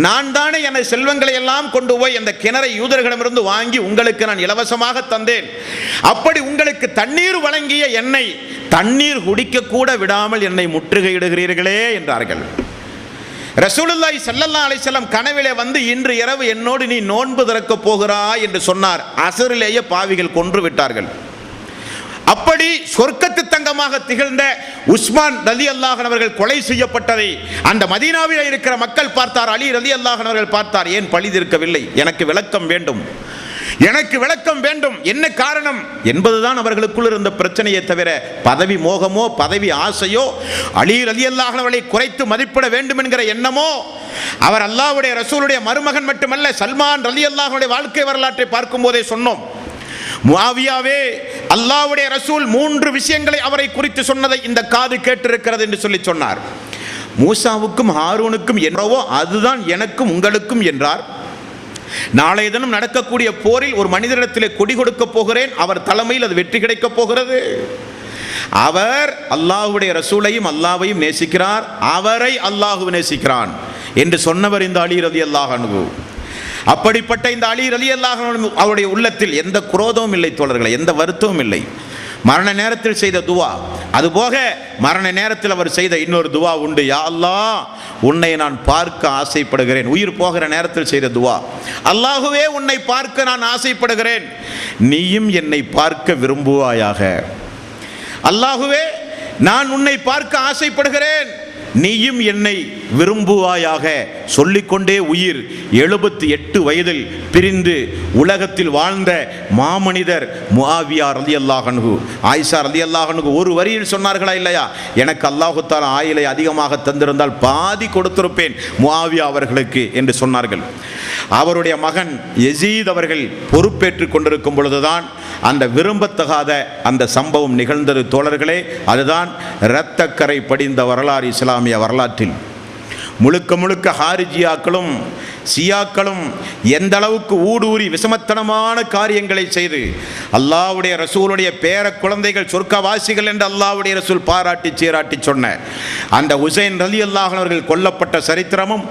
நான் தானே என செல்வங்களை எல்லாம் கொண்டு போய் அந்த கிணறை யூதர்களிடமிருந்து வாங்கி உங்களுக்கு நான் இலவசமாக தந்தேன். அப்படி உங்களுக்கு தண்ணீர் வழங்கிய என்னை தண்ணீர் குடிக்க கூட விடாமல் என்னை முற்றுகையிடுகிறீர்களே என்றார்கள். ரசூலுல்லாஹி ஸல்லல்லாஹு அலைஹி வஸல்லம் கனவிலே வந்து, இன்று இரவு என்னோடு நீ நோன்பு திறக்க போகிறாய் என்று சொன்னார். அசரிலேயே பாவிகள் கொன்று விட்டார்கள். அப்படி சொர்க்கத்து தங்கமாக திகழ்ந்த உஸ்மான் ரலியல்லாஹு அன்ஹு அவர்கள் கொலை செய்யப்பட்டதை அந்த மதீனாவில் இருக்கிற மக்கள் பார்த்தார். அலி ரலியல்லாஹு அன்ஹு அவர்கள் பார்த்தார். ஏன் பழி தீர்க்கவில்லை? எனக்கு விளக்கம் வேண்டும், எனக்கு விளக்கம் வேண்டும், என்ன காரணம் என்பதுதான் அவர்களுக்குள் இருந்த பிரச்சனையை தவிர பதவி மோகமோ பதவி ஆசையோ அலி ரலியல்லாஹு அன்ஹு அவர்களை குறைத்து மதிப்பிட வேண்டும் என்கிற எண்ணமோ. அவர் அல்லாஹ்வுடைய ரசூலுடைய மருமகன் மட்டுமல்ல, சல்மான் ரலியல்லாஹு அன்ஹுடைய வாழ்க்கை வரலாற்றை பார்க்கும் போதே சொன்னோம். முஆவியாவே, அல்லாஹ்வுடைய ரசூல் 3 விஷயங்களை அவரை குறித்து சொன்னதை இந்த காது கேட்டிருக்கிறது என்று சொல்லி சொன்னார். மூசாவுக்கும் ஹாரூனுக்கும் என்னவோ அதுதான் எனக்கும் உங்களுக்கும் என்றார். நாளைய தினம் நடக்கக்கூடிய போரில் ஒரு மனிதரிடத்திலே கொடி கொடுக்க போகிறேன், அவர் தலைமையில் அது வெற்றி கிடைக்கப் போகிறது. அவர் அல்லாஹ்வுடைய ரசூலையும் அல்லாஹ்வையும் நேசிக்கிறார், அவரை அல்லாஹ் நேசிக்கிறான் என்று சொன்னவர் இந்த அலி ரலியல்லாஹு அன்ஹு. அப்படிப்பட்ட இந்த அலி ரலியல்லாஹு அன்ஹு அவருடைய உள்ளத்தில் எந்த குரோதமும் இல்லை தோழர்களே, எந்த வருத்தமும் இல்லை. மரண நேரத்தில் செய்த துவா, அதுபோக மரண நேரத்தில் அவர் செய்த இன்னொரு துவா உண்டு. யா அல்லாஹ், உன்னை நான் பார்க்க ஆசைப்படுகிறேன். உயிர் போகிற நேரத்தில் செய்த துவா, அல்லாஹுவே உன்னை பார்க்க நான் ஆசைப்படுகிறேன், நீயும் என்னை பார்க்க விரும்புவாயாக. அல்லாஹுவே, நான் உன்னை பார்க்க ஆசைப்படுகிறேன், நீயும் என்னை விரும்புவாயாக சொல்லிக்கொண்டே உயிர் 78 வயதில் பிரிந்து உலகத்தில் வாழ்ந்த மாமனிதர் முஆவியா ரலியல்லாஹு அன்ஹு. ஆயிஷா ரலியல்லாஹு அன்ஹு ஒரு வரியில் சொன்னார்களா இல்லையா, எனக்கு அல்லாஹு தஆலா ஆயுளை அதிகமாக தந்திருந்தால் பாதி கொடுத்திருப்பேன் முஆவியா அவர்களுக்கு என்று சொன்னார்கள். அவருடைய மகன் யசீத் அவர்கள் பொறுப்பேற்றுக் கொண்டிருக்கும் பொழுதுதான் அந்த விரும்பத்தகாத அந்த சம்பவம் நிகழ்ந்தது தோழர்களே. அதுதான் இரத்தக்கரை படிந்த வரலாறு இஸ்லாமிய வரலாற்றில். முழுக்க முழுக்க ஹாரிஜியாக்களும் சியாக்களும் எந்த அளவுக்கு ஊடூறி விஷமத்தனமான காரியங்களை செய்து அல்லாஹ்வுடைய ரசூலுடைய பேர குழந்தைகள் சொர்க்கவாசிகள் என்று அல்லாஹ்வுடைய ரசூல் பாராட்டி சீராட்டி சொன்ன அந்த ஹுசைன் ரலியல்லாஹு அவர்கள் கொல்லப்பட்ட சரித்திரமும்,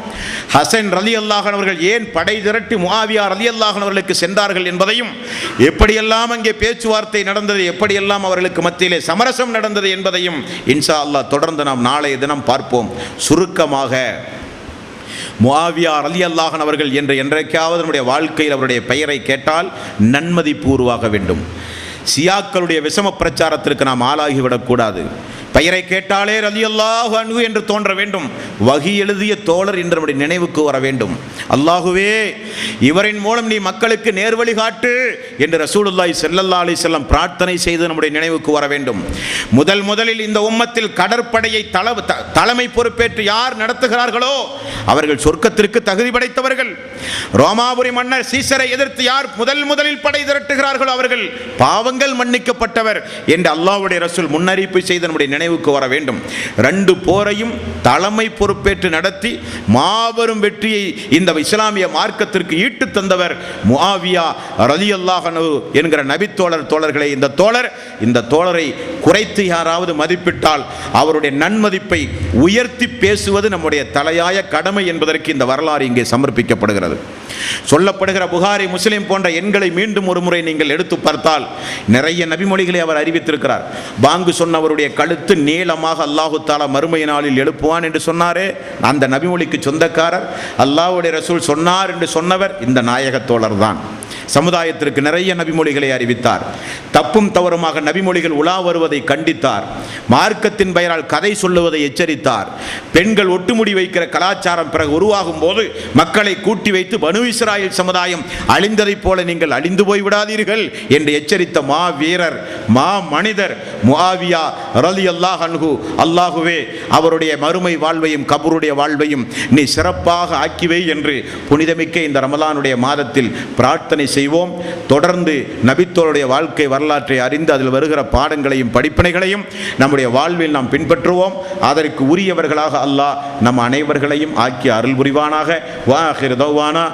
ஹசன் ரலியல்லாஹு அவர்கள் ஏன் படை திரட்டி முஆவியா ரலியல்லாஹு அவர்களுக்கு சென்றார்கள் என்பதையும், எப்படியெல்லாம் அங்கே பேச்சுவார்த்தை நடந்தது, எப்படியெல்லாம் அவர்களுக்கு மத்தியிலே சமரசம் நடந்தது என்பதையும் இன்ஷா அல்லாஹ் தொடர்ந்து நாம் நாளைய தினம் பார்ப்போம். சுருக்கமாக முஆவியா ரலியல்லாஹு அவர்கள் என்று என்றைக்காவது நம்முடைய வாழ்க்கையில் அவருடைய பெயரை கேட்டால் நன்மதிப்பு உருவாக வேண்டும். சியாக்களுடைய விஷம பிரச்சாரத்திற்கு நாம் ஆளாகிவிடக்கூடாது. பெயரை கேட்டாலே ரலியல்லாஹு அன்ஹு என்று தோன்ற வேண்டும். வஹி எழுதிய தோழர் என்று நம்முடைய நினைவுக்கு வர வேண்டும். அல்லாஹுவே, இவரின் மூலம் நீ மக்களுக்கு நேர்வழி காட்டு என்று ரசூலுல்லாஹி ஸல்லல்லாஹு அலைஹி வஸல்லம் பிரார்த்தனை செய்து நம்முடைய நினைவுக்கு வர வேண்டும். முதலில் இந்த உம்மத்தில் கடற்படையை தலைமை பொறுப்பேற்று யார் நடத்துகிறார்களோ அவர்கள் சொர்க்கத்திற்கு தகுதி படைத்தவர்கள். ரோமாபுரி மன்னர் சீசரை எதிர்த்து யார் முதலில் படை திரட்டுகிறார்களோ அவர்கள் பாவங்கள் மன்னிக்கப்பட்டவர் என்று அல்லாஹ்வுடைய ரசூல் முன்னறிவிப்பு செய்து நம்முடைய நினைவுக்கு வர வேண்டும். 2 போரையும் தலைமை பொறுப்பேற்று நடத்தி மாபெரும் வெற்றியை இந்த இஸ்லாமிய மார்க்கத்திற்கு ஈட்டு தந்தவர் முஆவியா ரலியல்லாஹு அன்ஹு என்கிற நபித்தோழர்களே. இந்த தோழரை குறைத்து யாராவது மதிப்பிட்டால் அவருடைய நன்மதிப்பை உயர்த்தி பேசுவது நம்முடைய தலையாய கடமை என்பதற்கு இந்த வரலாறு இங்கே சமர்ப்பிக்கப்படுகிறது. சொல்லப்படுகிற புகாரி, முஸ்லிம் போன்ற எண்களை மீண்டும் ஒரு முறை நீங்கள் எடுத்து பார்த்தால் நிறைய நபிமொழிகளை அவர் அறிவித்திருக்கிறார். பாங்கு சொன்னவருடைய கழுத்து நீளமாக அல்லாஹு தஆலா மறுமை நாளில் எழுப்புவான் என்று சொன்னாரே, அந்த நபிமொழிக்கு சொந்தக்காரர் அல்லாஹ்வுடைய ரசூல் சொன்னார் என்று சொன்னவர் இந்த நாயக தோழர் தான். சமுதாயத்திற்கு நிறைய நபிமொழிகளை அறிவித்தார். தப்பும் தவறுமாக நபிமொழிகள் உலா வருவதை கண்டித்தார். மார்க்கத்தின் பெயரால் கதை சொல்லுவதை எச்சரித்தார். பெண்கள் ஒட்டுமுடி வைக்கிற கலாச்சாரம் பிறகு உருவாகும் போது மக்களை கூட்டி வைத்து பனு இஸ்ராயேல் சமுதாயம் அழிந்ததைப் போல நீங்கள் அழிந்து போய்விடாதீர்கள் என்று எச்சரித்த மா வீரர், மா மனிதர் முஆவியா ரலியல்லாஹு அன்ஹு. அல்லாஹுவே, அவருடைய மறுமை வாழ்வையும் கபருடைய வாழ்வையும் நீ சிறப்பாக ஆக்கிவை என்று புனிதமிக்க இந்த ரமலானுடைய மாதத்தில் பிரார்த்தனை செய்வோம். தொடர்ந்து நபித்தோருடைய வாழ்க்கை வரலாற்றை அறிந்து அதில் வருகிற பாடங்களையும் படிப்பினைகளையும் நம்முடைய வாழ்வில் நாம் பின்பற்றுவோம். அதற்கு உரியவர்களாக அல்லாஹ் நம் அனைவர்களையும் ஆக்கி அருள் புரிவானாக. வா ஆகிரு தௌவானா